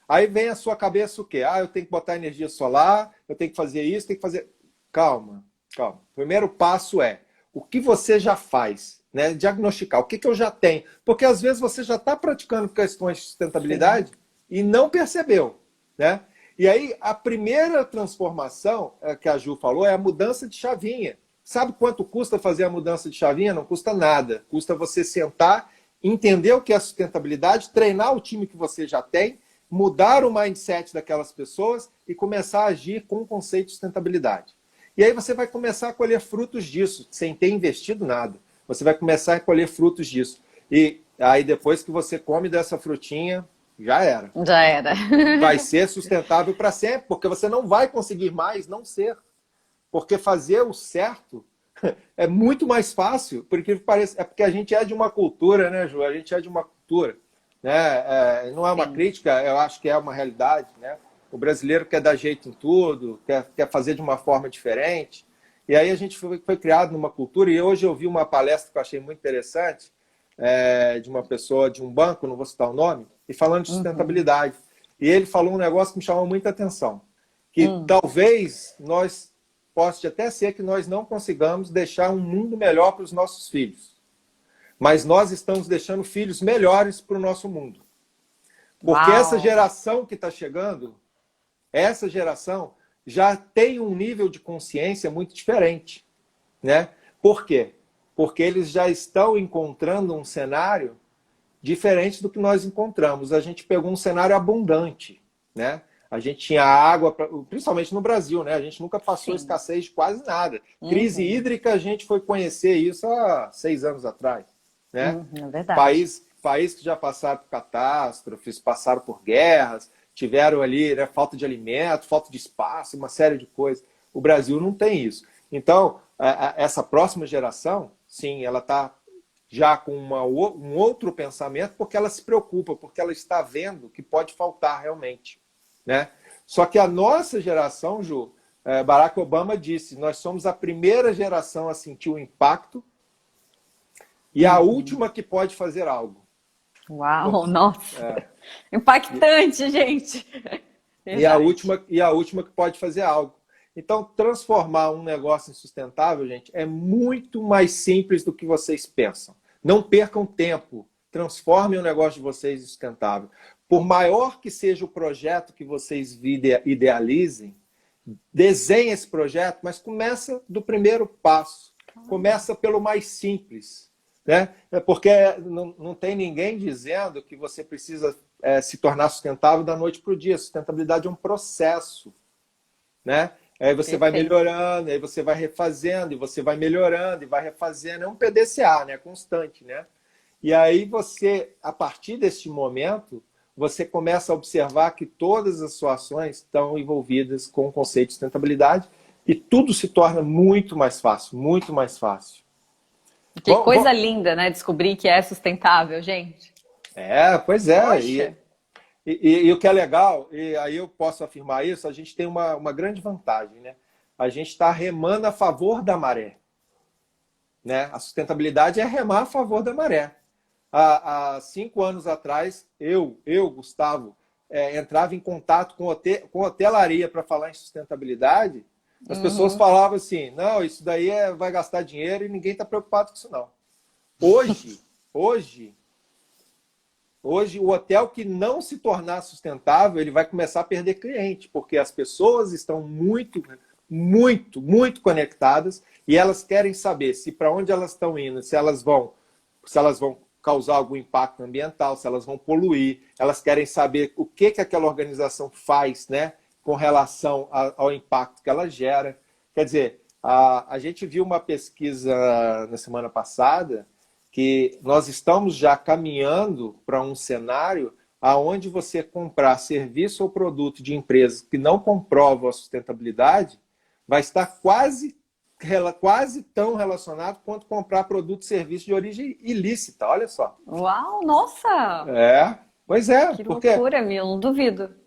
Speaker 2: Aí vem à sua cabeça o quê? Eu tenho que botar energia solar, eu tenho que fazer isso, tenho que fazer... Calma, calma. O primeiro passo é o que você já faz, né? Diagnosticar o que eu já tenho. Porque às vezes você já está praticando questões de sustentabilidade e não percebeu, né? E aí a primeira transformação que a Ju falou é a mudança de chavinha. Sabe quanto custa fazer a mudança de chavinha? Não custa nada. Custa você sentar, entender o que é sustentabilidade, treinar o time que você já tem, mudar o mindset daquelas pessoas e começar a agir com o conceito de sustentabilidade. E aí você vai começar a colher frutos disso, sem ter investido nada. Você vai começar a colher frutos disso. E aí depois que você come dessa frutinha, já era.
Speaker 1: Já era.
Speaker 2: Vai ser sustentável para sempre, porque você não vai conseguir mais não ser. Porque fazer o certo é muito mais fácil, porque parece, é porque a gente é de uma cultura, né, Ju? A gente é de uma cultura, né? Não é uma
Speaker 1: Sim.
Speaker 2: crítica, eu acho que é uma realidade, né? O brasileiro quer dar jeito em tudo, quer fazer de uma forma diferente. E aí a gente foi criado numa cultura, e hoje eu vi uma palestra que eu achei muito interessante, de uma pessoa de um banco, não vou citar o nome, e falando de sustentabilidade. E ele falou um negócio que me chamou muita atenção, que talvez possa até ser que nós não consigamos deixar um mundo melhor para os nossos filhos, mas nós estamos deixando filhos melhores para o nosso mundo. Porque essa
Speaker 1: Uau.
Speaker 2: geração que está chegando, essa geração já tem um nível de consciência muito diferente, né? Por quê? Porque eles já estão encontrando um cenário diferente do que nós encontramos. A gente pegou um cenário abundante, né? A gente tinha água, principalmente no Brasil, né? A gente nunca passou
Speaker 1: Sim.
Speaker 2: escassez de quase nada. Crise hídrica, a gente foi conhecer isso há 6 anos atrás, né?
Speaker 1: É verdade.
Speaker 2: País que já passaram por catástrofes, passaram por guerras, tiveram ali, né, falta de alimento, falta de espaço, uma série de coisas. O Brasil não tem isso. Então, essa próxima geração, sim, ela está já com um outro pensamento, porque ela se preocupa, porque ela está vendo que pode faltar realmente, né? Só que a nossa geração, Ju, Barack Obama disse, nós somos a primeira geração a sentir o impacto e a última que pode fazer algo.
Speaker 1: Uau, nossa. Impactante, gente.
Speaker 2: E a
Speaker 1: Verdade.
Speaker 2: última que pode fazer algo. Então, transformar um negócio em sustentável, gente, é muito mais simples do que vocês pensam. Não percam tempo. Transformem o negócio de vocês em sustentável. Por maior que seja o projeto que vocês idealizem, desenhe esse projeto, mas começa do primeiro passo. Começa pelo mais simples, né? Porque não tem ninguém dizendo que você precisa se tornar sustentável da noite para o dia. Sustentabilidade é um processo, né? Aí você vai melhorando, aí você vai refazendo, e você vai melhorando, e vai refazendo. É um PDCA, né? Constante, né? E aí você, a partir deste momento, você começa a observar que todas as suas ações estão envolvidas com o conceito de sustentabilidade e tudo se torna muito mais fácil, muito mais fácil.
Speaker 1: Que coisa linda, né? Descobrir que é sustentável, gente.
Speaker 2: Pois é.
Speaker 1: Poxa.
Speaker 2: E o que é legal, e aí eu posso afirmar isso, a gente tem uma grande vantagem, né? A gente está remando a favor da maré, né? A sustentabilidade é remar a favor da maré. Há 5 anos atrás, Gustavo, entrava em contato com hotelaria para falar em sustentabilidade. As pessoas falavam assim, não, isso daí vai gastar dinheiro e ninguém está preocupado com isso, não. Hoje, o hotel que não se tornar sustentável, ele vai começar a perder cliente, porque as pessoas estão muito, muito, muito conectadas e elas querem saber se para onde elas estão indo, se elas vão causar algum impacto ambiental, se elas vão poluir, elas querem saber o que aquela organização faz, né, com relação ao impacto que ela gera. Quer dizer, A gente viu uma pesquisa na semana passada que nós estamos já caminhando para um cenário aonde você comprar serviço ou produto de empresas que não comprovam a sustentabilidade vai estar quase tão relacionado quanto comprar produto e serviço de origem ilícita, olha só.
Speaker 1: Uau, nossa!
Speaker 2: Pois é.
Speaker 1: Que
Speaker 2: porque
Speaker 1: loucura, meu, não duvido.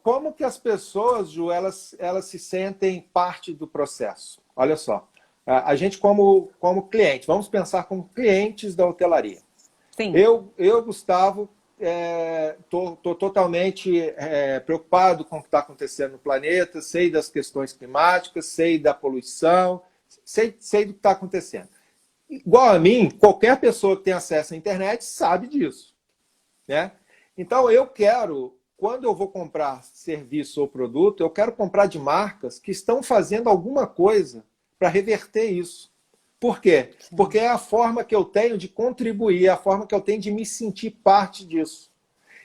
Speaker 2: como que as pessoas, Ju, elas se sentem parte do processo? Olha só, a gente como cliente, vamos pensar como clientes da hotelaria.
Speaker 1: Sim.
Speaker 2: Gustavo, estou totalmente preocupado com o que está acontecendo no planeta, sei das questões climáticas, sei da poluição, sei do que está acontecendo. Igual a mim, qualquer pessoa que tem acesso à internet sabe disso, né? Então, quando eu vou comprar serviço ou produto, eu quero comprar de marcas que estão fazendo alguma coisa para reverter isso. Por quê? Sim. Porque é a forma que eu tenho de contribuir, é a forma que eu tenho de me sentir parte disso.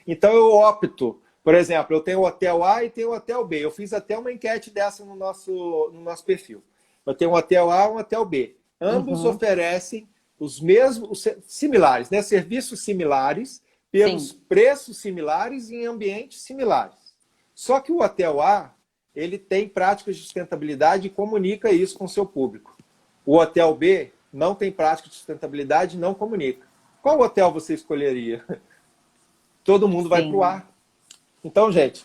Speaker 2: Então eu opto, por exemplo, eu tenho o hotel A e tenho o hotel B. Eu fiz até uma enquete dessa no nosso perfil. Eu tenho um hotel A e um hotel B. Ambos oferecem os mesmos, similares, né? Serviços similares, pelos preços similares e em ambientes similares. Só que o hotel A, ele tem práticas de sustentabilidade e comunica isso com o seu público. O hotel B não tem prática de sustentabilidade e não comunica. Qual hotel você escolheria? Todo mundo vai para o A. Então, gente,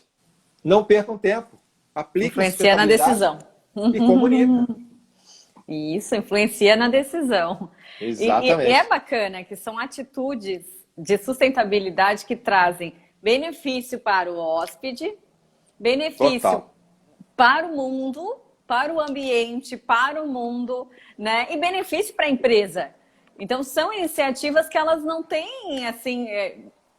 Speaker 2: não percam tempo. Aplique
Speaker 1: influencia na decisão.
Speaker 2: E comunica.
Speaker 1: Isso, influencia na decisão.
Speaker 2: Exatamente.
Speaker 1: E é bacana que são atitudes de sustentabilidade que trazem benefício para o hóspede, benefício
Speaker 2: Total.
Speaker 1: para o mundo, para o ambiente, para o mundo, né? E benefício para a empresa. Então, são iniciativas que elas não têm, assim,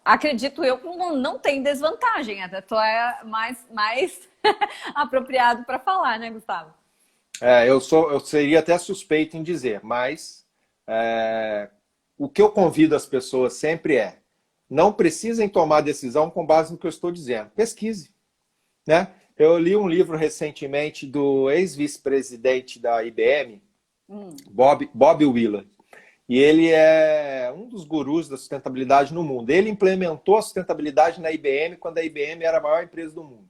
Speaker 1: acredito eu, não tem desvantagem. Até tu é mais apropriado para falar, né, Gustavo?
Speaker 2: Eu seria até suspeito em dizer, mas o que eu convido as pessoas sempre não precisem tomar decisão com base no que eu estou dizendo. Pesquise, né? Eu li um livro recentemente do ex-vice-presidente da IBM, Bob Willard. E ele é um dos gurus da sustentabilidade no mundo. Ele implementou a sustentabilidade na IBM quando a IBM era a maior empresa do mundo.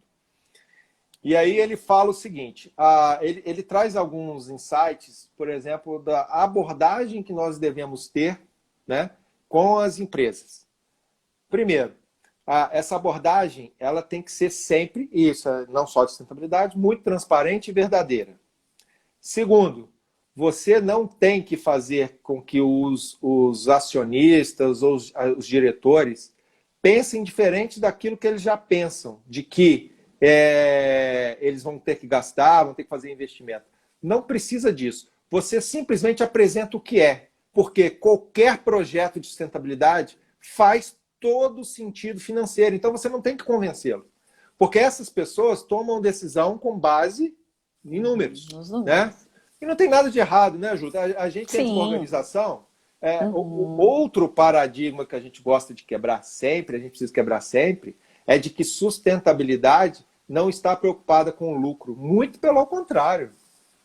Speaker 2: E aí ele fala o seguinte, ele traz alguns insights, por exemplo, da abordagem que nós devemos ter, né, com as empresas. Primeiro, essa abordagem ela tem que ser sempre, e isso não só de sustentabilidade, muito transparente e verdadeira. Segundo, você não tem que fazer com que os acionistas ou os diretores pensem diferente daquilo que eles já pensam, de que eles vão ter que gastar, vão ter que fazer investimento. Não precisa disso. Você simplesmente apresenta o que é, porque qualquer projeto de sustentabilidade faz todo sentido financeiro. Então você não tem que convencê-lo. Porque essas pessoas tomam decisão com base em números. Né? E não tem nada de errado, né, Ju? A gente tem uma organização. Outro paradigma que a gente gosta de quebrar sempre, a gente precisa quebrar sempre, é de que sustentabilidade não está preocupada com o lucro. Muito pelo contrário.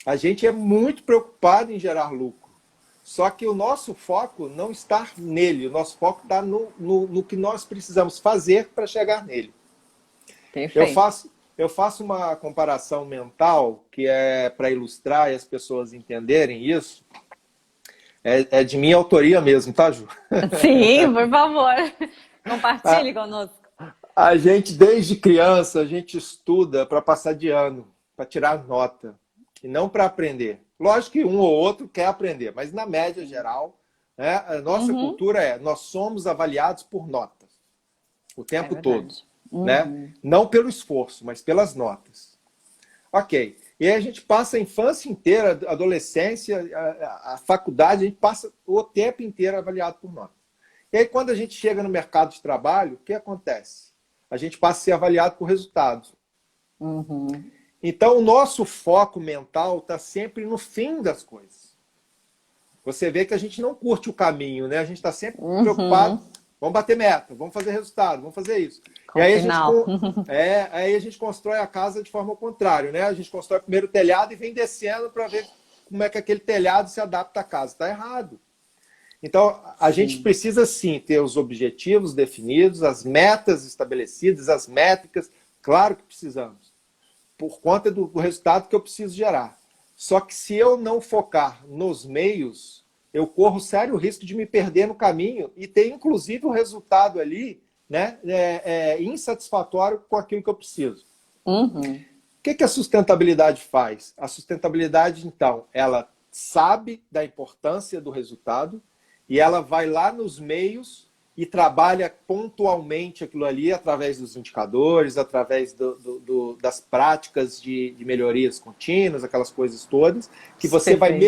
Speaker 2: A gente é muito preocupado em gerar lucro. Só que o nosso foco não está nele. O nosso foco está no que nós precisamos fazer para chegar nele.
Speaker 1: Perfeito.
Speaker 2: Eu faço uma comparação mental que é para ilustrar e as pessoas entenderem isso. É de minha autoria mesmo, tá, Ju?
Speaker 1: Sim, por favor. Compartilhe conosco.
Speaker 2: A gente, desde criança, a gente estuda para passar de ano, para tirar nota, e não para aprender. Lógico que um ou outro quer aprender, mas na média geral, né, a nossa cultura nós somos avaliados por notas o tempo todo. Né? Não pelo esforço, mas pelas notas. Ok. E aí a gente passa a infância inteira, a adolescência, a faculdade, a gente passa o tempo inteiro avaliado por notas. E aí quando a gente chega no mercado de trabalho, o que acontece? A gente passa a ser avaliado por resultados. Então o nosso foco mental está sempre no fim das coisas. Você vê que a gente não curte o caminho, né? A gente está sempre preocupado Vamos bater meta, vamos fazer resultado, vamos fazer isso.
Speaker 1: Com
Speaker 2: E aí
Speaker 1: final.
Speaker 2: aí a gente constrói a casa de forma contrária, né? A gente constrói primeiro o telhado e vem descendo para ver como é que aquele telhado se adapta à casa. Está errado. Então, a gente precisa sim ter os objetivos definidos, as metas estabelecidas, as métricas. Claro que precisamos, por conta do resultado que eu preciso gerar. Só que se eu não focar nos meios, eu corro sério risco de me perder no caminho e ter, inclusive, o resultado ali, né, insatisfatório com aquilo que eu preciso.
Speaker 1: Uhum.
Speaker 2: O que a sustentabilidade faz? A sustentabilidade, então, ela sabe da importância do resultado e ela vai lá nos meios e trabalha pontualmente aquilo ali através dos indicadores, através das práticas de melhorias contínuas, aquelas coisas todas, que você vai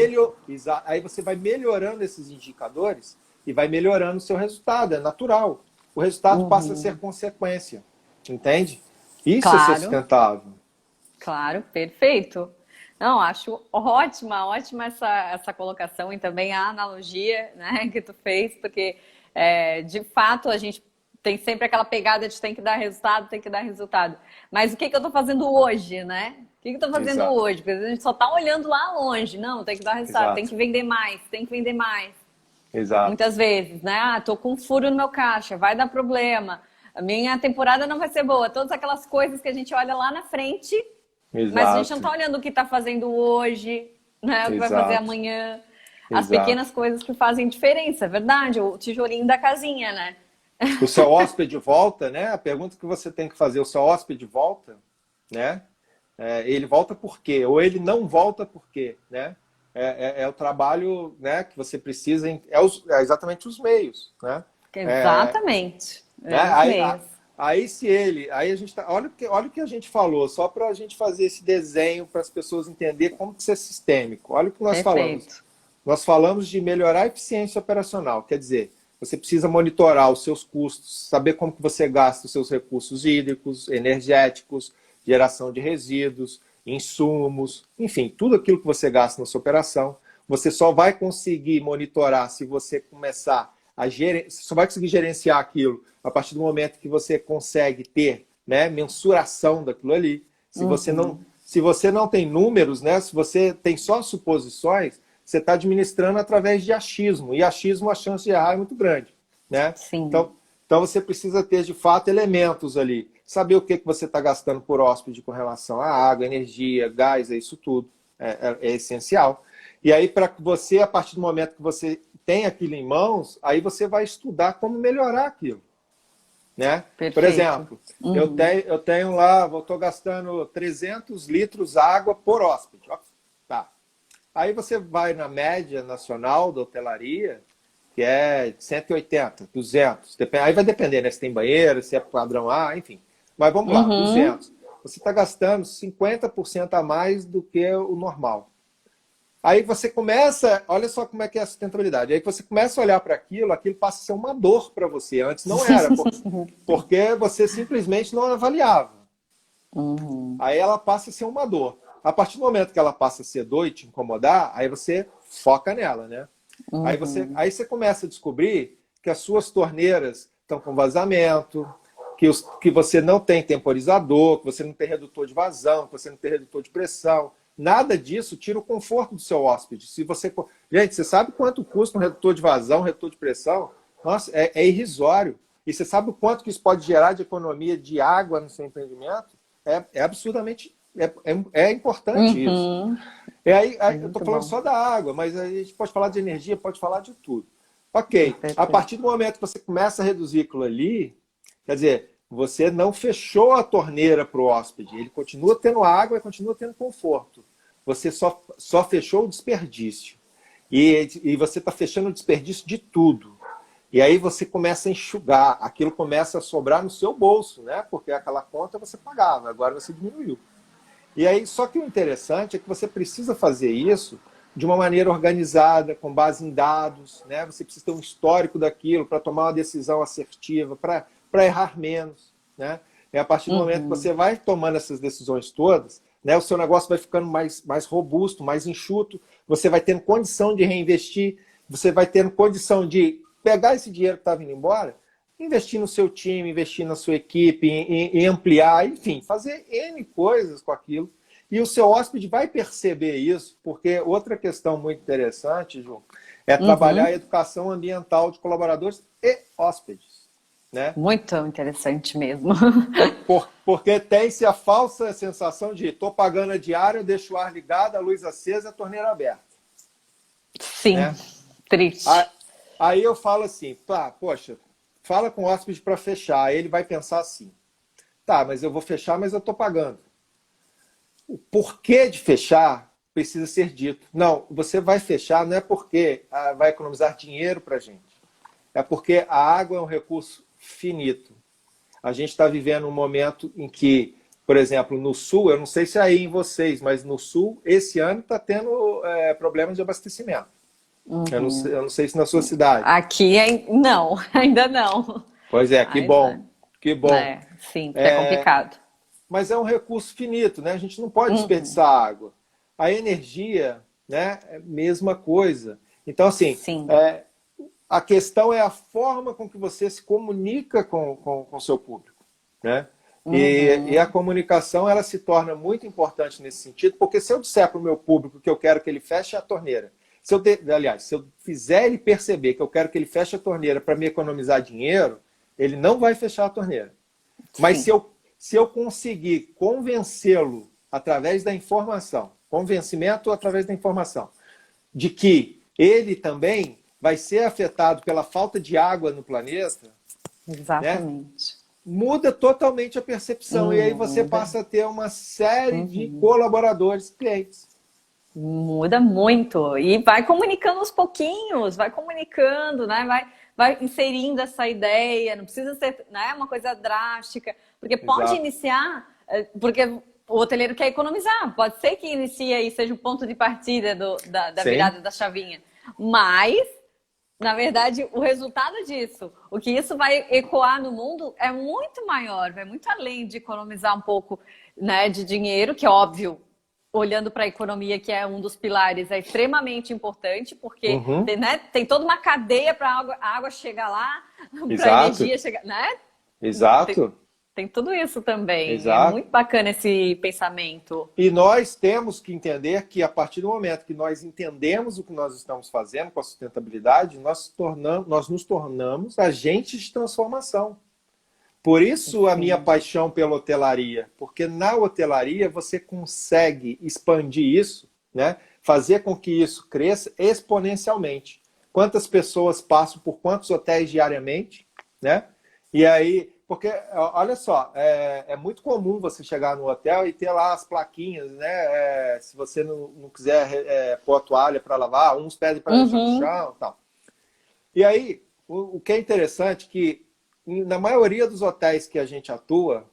Speaker 2: aí você vai melhorando esses indicadores e vai melhorando o seu resultado, é natural. O resultado passa a ser consequência, entende? Isso é ser
Speaker 1: Claro,
Speaker 2: sustentável.
Speaker 1: claro, perfeito. Não, acho ótima essa colocação e também a analogia, né, que tu fez, porque de fato a gente tem sempre aquela pegada de tem que dar resultado, tem que dar resultado. Mas o que eu estou fazendo hoje, né? O que eu estou fazendo
Speaker 2: Exato.
Speaker 1: hoje? Porque a gente só está olhando lá longe. Não, tem que dar resultado, tem
Speaker 2: Exato.
Speaker 1: que vender mais, tem que vender mais.
Speaker 2: Exato.
Speaker 1: Muitas vezes, né? Ah, tô com um furo no meu caixa, vai dar problema. A minha temporada não vai ser boa. Todas aquelas coisas que a gente olha lá na frente, mas a gente não
Speaker 2: Exato.
Speaker 1: tá olhando o que tá fazendo hoje, né? O que vai fazer
Speaker 2: Exato.
Speaker 1: amanhã. As
Speaker 2: Exato.
Speaker 1: pequenas coisas que fazem diferença, é verdade. O tijolinho da casinha, né?
Speaker 2: O seu hóspede volta, né? A pergunta que você tem que fazer, o seu hóspede volta, né? Ele volta por quê? Ou ele não volta por quê, né? É o trabalho, né, que você precisa, é exatamente os meios, né?
Speaker 1: Exatamente.
Speaker 2: Né?
Speaker 1: É os meios.
Speaker 2: Aí se ele, aí a gente tá, olha o que a gente falou, só para a gente fazer esse desenho para as pessoas entenderem como que isso é sistêmico. Olha o que nós falamos.
Speaker 1: Perfeito.
Speaker 2: Nós falamos de melhorar a eficiência operacional, quer dizer, você precisa monitorar os seus custos, saber como que você gasta os seus recursos hídricos, energéticos, geração de resíduos, insumos, enfim, tudo aquilo que você gasta na sua operação. Você só vai conseguir monitorar se você começar só vai conseguir gerenciar aquilo a partir do momento que você consegue ter, né, mensuração daquilo ali. Se você não tem números, né, se você tem só suposições, você está administrando através de achismo. E achismo, a chance de errar é muito grande, né?
Speaker 1: Sim.
Speaker 2: Então você precisa ter, de fato, elementos ali. Saber o que você está gastando por hóspede com relação à água, energia, gás, isso tudo. É essencial. E aí, para você, a partir do momento que você tem aquilo em mãos, aí você vai estudar como melhorar aquilo. Né? Por exemplo, eu tenho lá, estou gastando 300 litros água por hóspede. Tá. Aí você vai na média nacional da hotelaria, que é 180, 200. Aí vai depender, né? Se tem banheiro, se é padrão A, enfim. Mas vamos lá, 200. Você está gastando 50% a mais do que o normal. Aí você começa, olha só como é que é a sustentabilidade. Aí você começa a olhar para aquilo passa a ser uma dor para você. Antes não era, porque você simplesmente não avaliava. Aí ela passa a ser uma dor. A partir do momento que ela passa a ser dor e te incomodar, aí você foca nela, né? Aí você começa a descobrir que as suas torneiras estão com vazamento, que você não tem temporizador, que você não tem redutor de vazão, que você não tem redutor de pressão. Nada disso tira o conforto do seu hóspede. Gente, você sabe quanto custa um redutor de vazão, um redutor de pressão? Nossa, é irrisório. E você sabe o quanto que isso pode gerar de economia de água no seu empreendimento? É absurdamente importante isso. E aí eu estou falando só da água, mas a gente pode falar de energia, pode falar de tudo. Ok, a partir do momento que você começa a reduzir aquilo ali, quer dizer, você não fechou a torneira para o hóspede. Ele continua tendo água e continua tendo conforto. Você só fechou o desperdício. E você está fechando o desperdício de tudo. E aí você começa a enxugar. Aquilo começa a sobrar no seu bolso, né? Porque aquela conta você pagava, agora você diminuiu. E aí, só que o interessante é que você precisa fazer isso de uma maneira organizada, com base em dados, né? Você precisa ter um histórico daquilo para tomar uma decisão assertiva, para errar menos, né? É a partir do momento que você vai tomando essas decisões todas, né, o seu negócio vai ficando mais robusto, mais enxuto, você vai tendo condição de reinvestir, você vai tendo condição de pegar esse dinheiro que está vindo embora, investir no seu time, investir na sua equipe, em ampliar, enfim, fazer N coisas com aquilo. E o seu hóspede vai perceber isso, porque outra questão muito interessante, Ju, é trabalhar a educação ambiental de colaboradores e hóspedes, né?
Speaker 1: Muito interessante mesmo.
Speaker 2: Porque tem-se a falsa sensação de estou pagando a diária, eu deixo o ar ligado, a luz acesa, a torneira aberta.
Speaker 1: Sim,
Speaker 2: Né?
Speaker 1: triste.
Speaker 2: Aí eu falo assim, tá, poxa, fala com o hóspede para fechar. Aí ele vai pensar assim, tá, mas eu vou fechar, mas eu estou pagando. O porquê de fechar precisa ser dito. Não, você vai fechar não é porque vai economizar dinheiro para a gente. É porque a água é um recurso finito. A gente está vivendo um momento em que, por exemplo, no Sul, eu não sei se é aí em vocês, mas no Sul, esse ano está tendo problemas de abastecimento. Eu não sei se na sua cidade.
Speaker 1: Aqui, não, ainda não.
Speaker 2: Pois é, que bom. Que bom.
Speaker 1: Sim, porque é complicado.
Speaker 2: Mas é um recurso finito, né? A gente não pode desperdiçar água. A energia, né, é a mesma coisa. Então, assim, a questão é a forma com que você se comunica com o seu público, né? E a comunicação, ela se torna muito importante nesse sentido, porque se eu disser para o meu público que eu quero que ele feche a torneira, se eu fizer ele perceber que eu quero que ele feche a torneira para me economizar dinheiro, ele não vai fechar a torneira. Mas se eu conseguir convencê-lo através da informação, convencimento através da informação, de que ele também vai ser afetado pela falta de água no planeta,
Speaker 1: exatamente,
Speaker 2: né? Muda totalmente a percepção. E aí você passa a ter uma série de colaboradores, clientes.
Speaker 1: Muda muito. E vai comunicando aos pouquinhos, vai comunicando, né? Vai inserindo essa ideia, não precisa ser, né, uma coisa drástica, porque pode iniciar, porque o hoteleiro quer economizar, pode ser que inicie e seja o ponto de partida da virada da chavinha, mas, na verdade, o resultado disso, o que isso vai ecoar no mundo é muito maior, vai muito além de economizar um pouco, né, de dinheiro, que é óbvio, olhando para a economia, que é um dos pilares, é extremamente importante, porque tem toda uma cadeia para a água chegar lá, para a energia chegar, né?
Speaker 2: Exato.
Speaker 1: Tem tudo isso também.
Speaker 2: Exato.
Speaker 1: É muito bacana esse pensamento.
Speaker 2: E nós temos que entender que, a partir do momento que nós entendemos o que nós estamos fazendo com a sustentabilidade, nós nos tornamos agentes de transformação. Por isso a minha paixão pela hotelaria, porque na hotelaria você consegue expandir isso, né? Fazer com que isso cresça exponencialmente. Quantas pessoas passam por quantos hotéis diariamente, né? E aí, porque, olha só, é muito comum você chegar no hotel e ter lá as plaquinhas, né? Se você não quiser pôr a toalha para lavar, uns pedem para deixar no chão e tal. E aí, o que é interessante é que na maioria dos hotéis que a gente atua,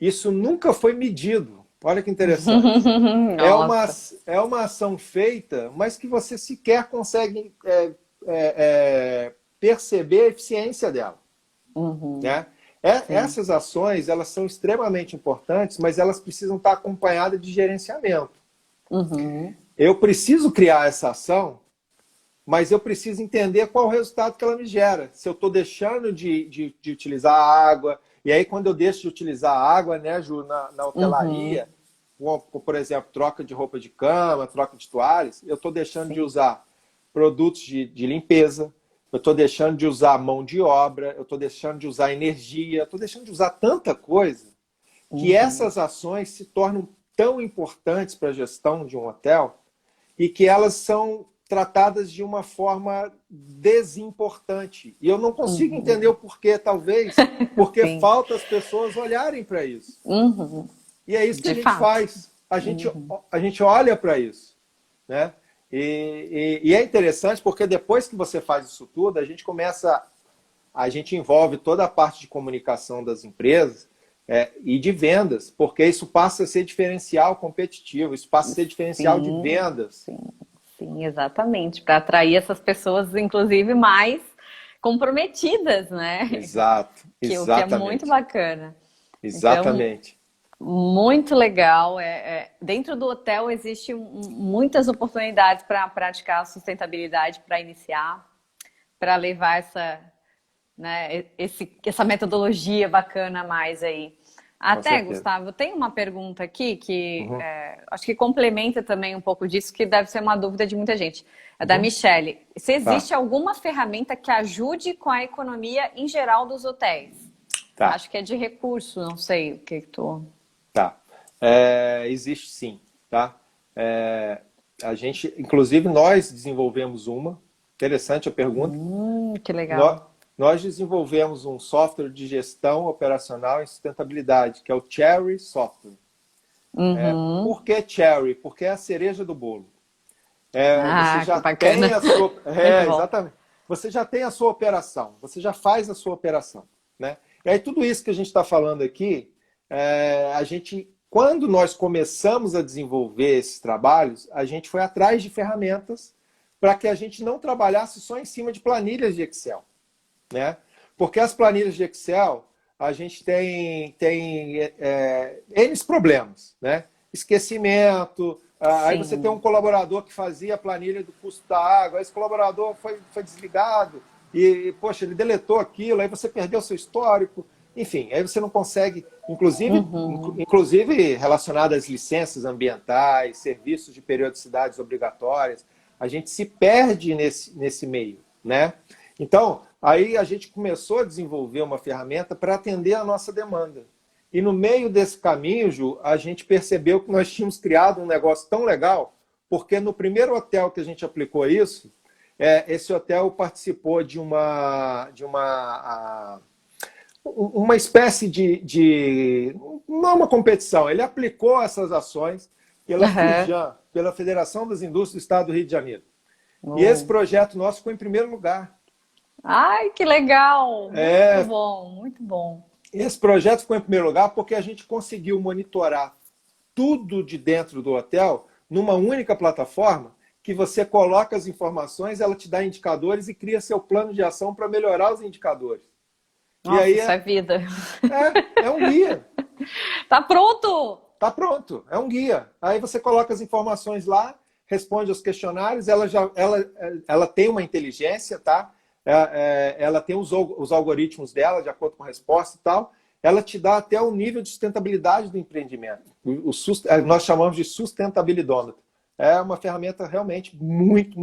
Speaker 2: isso nunca foi medido. Olha que interessante. É uma ação feita, mas que você sequer consegue perceber a eficiência dela. Né? Essas ações, elas são extremamente importantes, mas elas precisam estar acompanhadas de gerenciamento. Eu preciso criar essa ação, mas eu preciso entender qual o resultado que ela me gera. Se eu estou deixando de utilizar a água, e aí quando eu deixo de utilizar a água, né, Ju, na hotelaria, por exemplo, troca de roupa de cama, troca de toalhas, eu estou deixando de usar produtos de limpeza, eu estou deixando de usar mão de obra, eu estou deixando de usar energia, estou deixando de usar tanta coisa, que essas ações se tornam tão importantes para a gestão de um hotel e que elas são tratadas de uma forma desimportante. E eu não consigo entender o porquê, talvez, porque falta as pessoas olharem para isso. E é isso que a gente faz. A gente olha para isso. Né? E é interessante porque depois que você faz isso tudo, a gente envolve toda a parte de comunicação das empresas e de vendas, porque isso passa a ser diferencial competitivo, isso passa a ser diferencial de vendas.
Speaker 1: Sim, exatamente, para atrair essas pessoas, inclusive, mais comprometidas, né?
Speaker 2: Exato, exatamente.
Speaker 1: O que é muito bacana.
Speaker 2: Exatamente.
Speaker 1: Então, muito legal. Dentro do hotel existem muitas oportunidades para praticar a sustentabilidade, para iniciar, para levar né, essa metodologia bacana a mais aí. Até, Gustavo, tem uma pergunta aqui que acho que complementa também um pouco disso, que deve ser uma dúvida de muita gente. É da Michele. Se existe alguma ferramenta que ajude com a economia em geral dos hotéis? Acho que é de recurso, não sei o que tu...
Speaker 2: Existe sim, tá? A gente, inclusive, nós desenvolvemos uma. Interessante a pergunta.
Speaker 1: Que legal.
Speaker 2: Nós desenvolvemos um software de gestão operacional e sustentabilidade, que é o Cherry Software. Por que Cherry? Porque é a cereja do bolo. Você já tem a sua... exatamente. Você já tem a sua operação, você já faz a sua operação, né? E aí tudo isso que a gente está falando aqui, quando nós começamos a desenvolver esses trabalhos, a gente foi atrás de ferramentas para que a gente não trabalhasse só em cima de planilhas de Excel, né? Porque as planilhas de Excel, a gente tem N problemas, né? Esquecimento, aí você tem um colaborador que fazia a planilha do custo da água, esse colaborador foi desligado e, poxa, ele deletou aquilo, aí você perdeu seu histórico, enfim, aí você não consegue, inclusive relacionado às licenças ambientais, serviços de periodicidades obrigatórias, a gente se perde nesse meio, né? Então, aí a gente começou a desenvolver uma ferramenta para atender a nossa demanda. E no meio desse caminho, Ju, a gente percebeu que nós tínhamos criado um negócio tão legal, porque no primeiro hotel que a gente aplicou isso, esse hotel participou de uma espécie não é uma competição, ele aplicou essas ações pela FIJAN, pela Federação das Indústrias do Estado do Rio de Janeiro. E esse projeto nosso ficou em primeiro lugar.
Speaker 1: Ai, que legal! Muito bom, muito bom.
Speaker 2: Esse projeto ficou em primeiro lugar porque a gente conseguiu monitorar tudo de dentro do hotel numa única plataforma que você coloca as informações, ela te dá indicadores e cria seu plano de ação para melhorar os indicadores.
Speaker 1: Nossa, e aí isso é vida.
Speaker 2: É um guia.
Speaker 1: Tá pronto!
Speaker 2: Tá pronto, é um guia. Aí você coloca as informações lá, responde aos questionários, ela tem uma inteligência, tá? Ela tem os algoritmos dela, de acordo com a resposta e tal. Ela te dá até o nível de sustentabilidade do empreendimento. Nós chamamos de sustentabilidômetro. É uma ferramenta realmente muito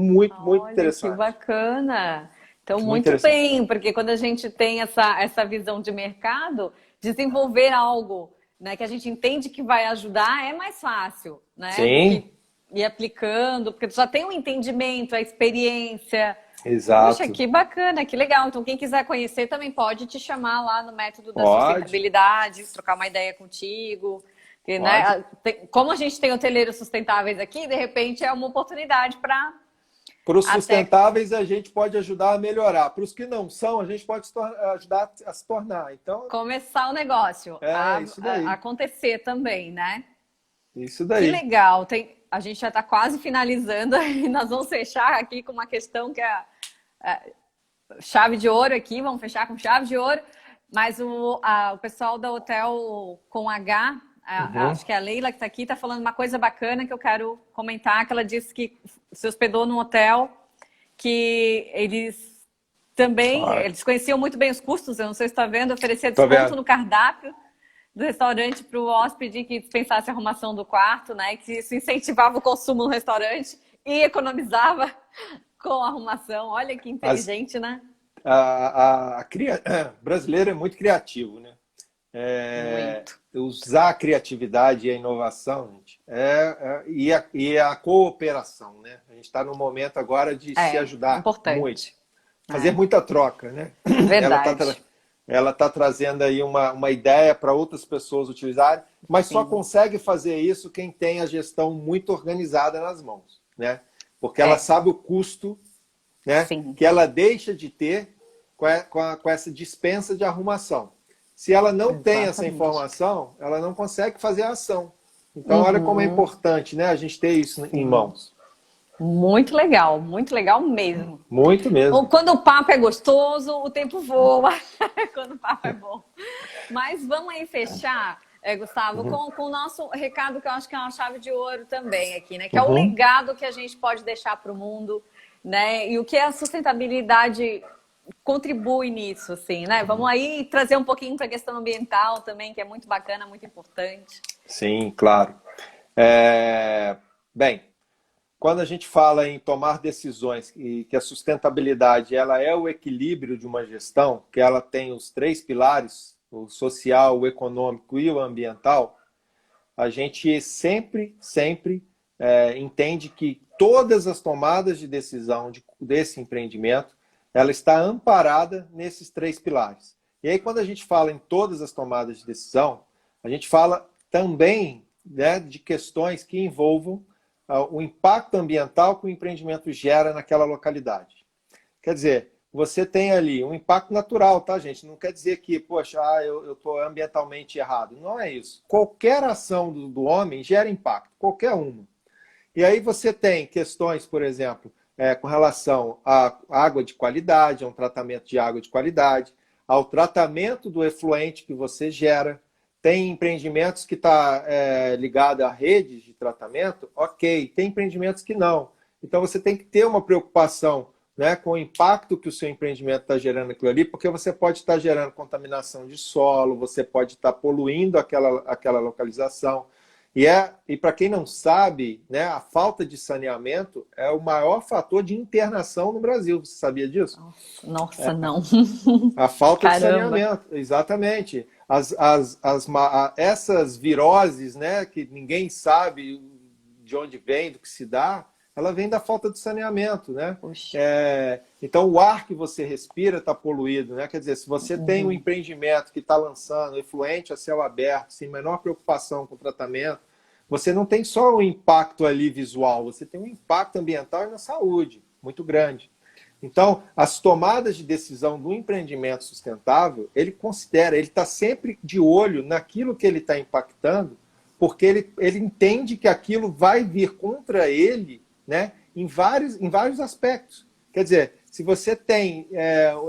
Speaker 2: interessante.
Speaker 1: Que bacana! Então, muito bem, porque quando a gente tem essa visão de mercado, desenvolver algo, né, que a gente entende que vai ajudar é mais fácil, né?
Speaker 2: Sim.
Speaker 1: Ir aplicando, porque tu já tem o entendimento, a experiência.
Speaker 2: Exato.
Speaker 1: Poxa, que bacana, que legal. Então, quem quiser conhecer também pode te chamar lá no método da sustentabilidade, trocar uma ideia contigo. Porque, né, como a gente tem hoteleiros sustentáveis aqui, de repente é uma oportunidade para...
Speaker 2: Para os sustentáveis, a gente pode ajudar a melhorar. Para os que não são, a gente pode ajudar a se tornar. Então,
Speaker 1: começar o negócio
Speaker 2: isso daí.
Speaker 1: Acontecer também, né?
Speaker 2: Isso daí.
Speaker 1: Que legal. A gente já está quase finalizando e nós vamos fechar aqui com uma questão que é chave de ouro aqui. Vamos fechar com chave de ouro. Mas o pessoal da Hotel com H, acho que é a Leila que está aqui, está falando uma coisa bacana que eu quero comentar, que ela disse que se hospedou num hotel que eles conheciam muito bem os custos, eu não sei se está vendo, oferecia desconto no cardápio do restaurante para o hóspede que dispensasse a arrumação do quarto, né? Que isso incentivava o consumo no restaurante e economizava com a arrumação. Olha que inteligente, né?
Speaker 2: Brasileiro é muito criativo, né? Usar a criatividade e a inovação, gente, e a cooperação, né? A gente está no momento agora de se ajudar muito. Fazer muita troca, né?
Speaker 1: Verdade.
Speaker 2: Ela está trazendo aí uma ideia para outras pessoas utilizarem, mas só consegue fazer isso quem tem a gestão muito organizada nas mãos, né? Porque ela sabe o custo, né? Que ela deixa de ter com essa dispensa de arrumação. Se ela não tem essa informação, ela não consegue fazer a ação. Então, olha como é importante, né, a gente ter isso em mãos.
Speaker 1: Muito legal mesmo.
Speaker 2: Muito mesmo.
Speaker 1: Quando o papo é gostoso, o tempo voa. Quando o papo é bom. Mas vamos aí fechar, Gustavo, com o nosso recado, que eu acho que é uma chave de ouro também aqui, né? Que é o legado que a gente pode deixar para o mundo, né? E o que a sustentabilidade contribui nisso, assim, né? Vamos aí trazer um pouquinho para a questão ambiental também, que é muito bacana, muito importante.
Speaker 2: Sim, claro. É, Bem, quando a gente fala em tomar decisões e que a sustentabilidade ela é o equilíbrio de uma gestão, que ela tem os três pilares, o social, o econômico e o ambiental, a gente sempre entende que todas as tomadas de decisão desse empreendimento, ela está amparada nesses três pilares. E aí, quando a gente fala em todas as tomadas de decisão, a gente fala também, né, de questões que envolvam o impacto ambiental que o empreendimento gera naquela localidade. Quer dizer, você tem ali um impacto natural, tá, gente? Não quer dizer que, poxa, eu estou ambientalmente errado. Não é isso. Qualquer ação do homem gera impacto, qualquer uma. E aí você tem questões, por exemplo, com relação à água de qualidade, a um tratamento de água de qualidade, ao tratamento do efluente que você gera. Tem empreendimentos que está ligado a redes de tratamento, ok. Tem empreendimentos que não. Então você tem que ter uma preocupação, né, com o impacto que o seu empreendimento está gerando aquilo ali, porque você pode estar gerando contaminação de solo, você pode estar poluindo aquela localização. E para quem não sabe, né, a falta de saneamento é o maior fator de internação no Brasil. Você sabia disso?
Speaker 1: Nossa, não.
Speaker 2: A falta de
Speaker 1: Caramba.
Speaker 2: saneamento, exatamente. Essas viroses, né, que ninguém sabe de onde vem, do que se dá, ela vem da falta de saneamento, né?
Speaker 1: Puxa.
Speaker 2: Então o ar que você respira está poluído, né? Quer dizer, se você tem um empreendimento que está lançando efluente a céu aberto, sem menor preocupação com o tratamento, você não tem só um impacto ali visual, você tem um impacto ambiental e na saúde muito grande. Então, as tomadas de decisão do empreendimento sustentável, ele considera, ele está sempre de olho naquilo que ele está impactando, porque ele entende que aquilo vai vir contra ele, né, em vários aspectos. Quer dizer, se você tem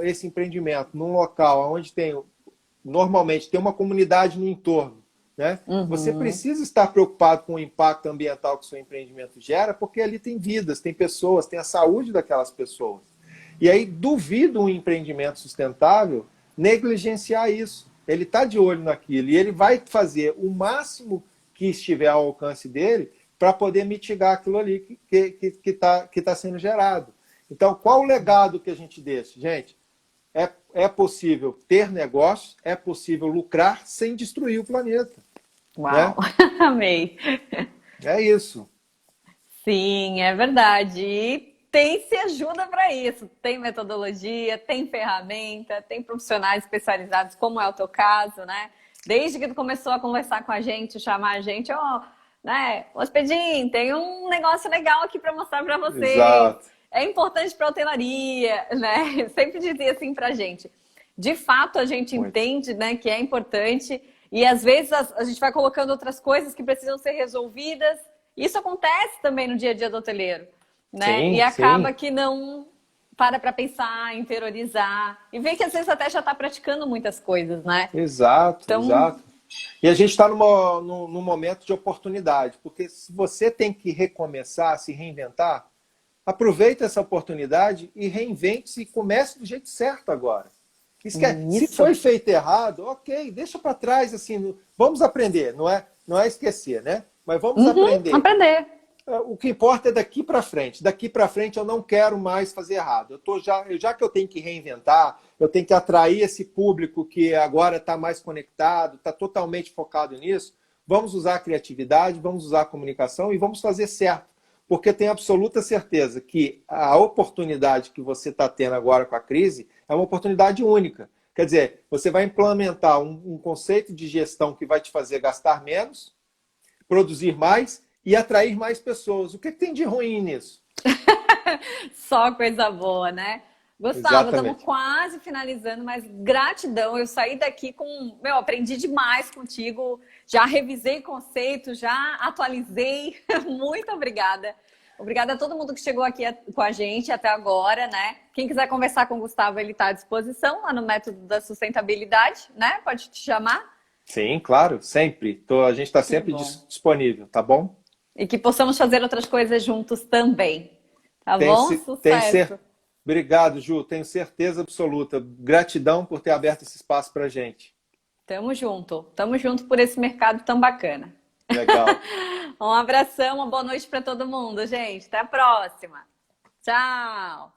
Speaker 2: esse empreendimento num local onde normalmente tem uma comunidade no entorno, né, você precisa estar preocupado com o impacto ambiental que o seu empreendimento gera, porque ali tem vidas, tem pessoas, tem a saúde daquelas pessoas. E aí duvido um empreendimento sustentável negligenciar isso. Ele está de olho naquilo e ele vai fazer o máximo que estiver ao alcance dele para poder mitigar aquilo ali que tá sendo gerado. Então, qual o legado que a gente deixa? Gente, é possível ter negócio, é possível lucrar sem destruir o planeta.
Speaker 1: Uau,
Speaker 2: Né?
Speaker 1: amei.
Speaker 2: É isso.
Speaker 1: Sim, é verdade. E tem-se ajuda para isso. Tem metodologia, tem ferramenta, tem profissionais especializados, como é o teu caso, né? Desde que tu começou a conversar com a gente, chamar a gente, né? Hospedim, tem um negócio legal aqui para mostrar para vocês.
Speaker 2: Exato.
Speaker 1: É importante para a hotelaria, né? Sempre dizia assim para a gente. De fato, a gente entende, né, que é importante e às vezes a gente vai colocando outras coisas que precisam ser resolvidas. Isso acontece também no dia a dia do hoteleiro, né?
Speaker 2: Sim,
Speaker 1: E acaba
Speaker 2: sim.
Speaker 1: que não para pensar, interiorizar e ver que às vezes até já está praticando muitas coisas, né?
Speaker 2: Exato,
Speaker 1: Então,
Speaker 2: exato. E a gente está num momento de oportunidade, porque se você tem que recomeçar, se reinventar, aproveita essa oportunidade e reinvente-se e comece do jeito certo agora. Se foi feito errado, ok, deixa para trás, assim, vamos aprender, não é esquecer, né? Mas vamos aprender.
Speaker 1: Aprender.
Speaker 2: O que importa é daqui para frente. Daqui para frente eu não quero mais fazer errado. Já que eu tenho que reinventar, eu tenho que atrair esse público que agora está mais conectado, está totalmente focado nisso. Vamos usar a criatividade, vamos usar a comunicação e vamos fazer certo. Porque tenho absoluta certeza que a oportunidade que você está tendo agora com a crise é uma oportunidade única. Quer dizer, você vai implementar um conceito de gestão que vai te fazer gastar menos, produzir mais e atrair mais pessoas. O que tem de ruim nisso?
Speaker 1: Só coisa boa, né? Gustavo, estamos quase finalizando, mas gratidão. Eu saí daqui com... aprendi demais contigo. Já revisei conceitos, já atualizei. Muito obrigada. Obrigada a todo mundo que chegou aqui com a gente até agora, né? Quem quiser conversar com o Gustavo, ele está à disposição lá no Método da Sustentabilidade, né? Pode te chamar.
Speaker 2: Sim, claro, sempre. A gente está sempre disponível, tá bom?
Speaker 1: E que possamos fazer outras coisas juntos também. Tá bom? Sucesso.
Speaker 2: Obrigado, Ju. Tenho certeza absoluta. Gratidão por ter aberto esse espaço para a gente.
Speaker 1: Tamo junto por esse mercado tão bacana.
Speaker 2: Legal.
Speaker 1: Um abração, uma boa noite para todo mundo, gente. Até a próxima. Tchau.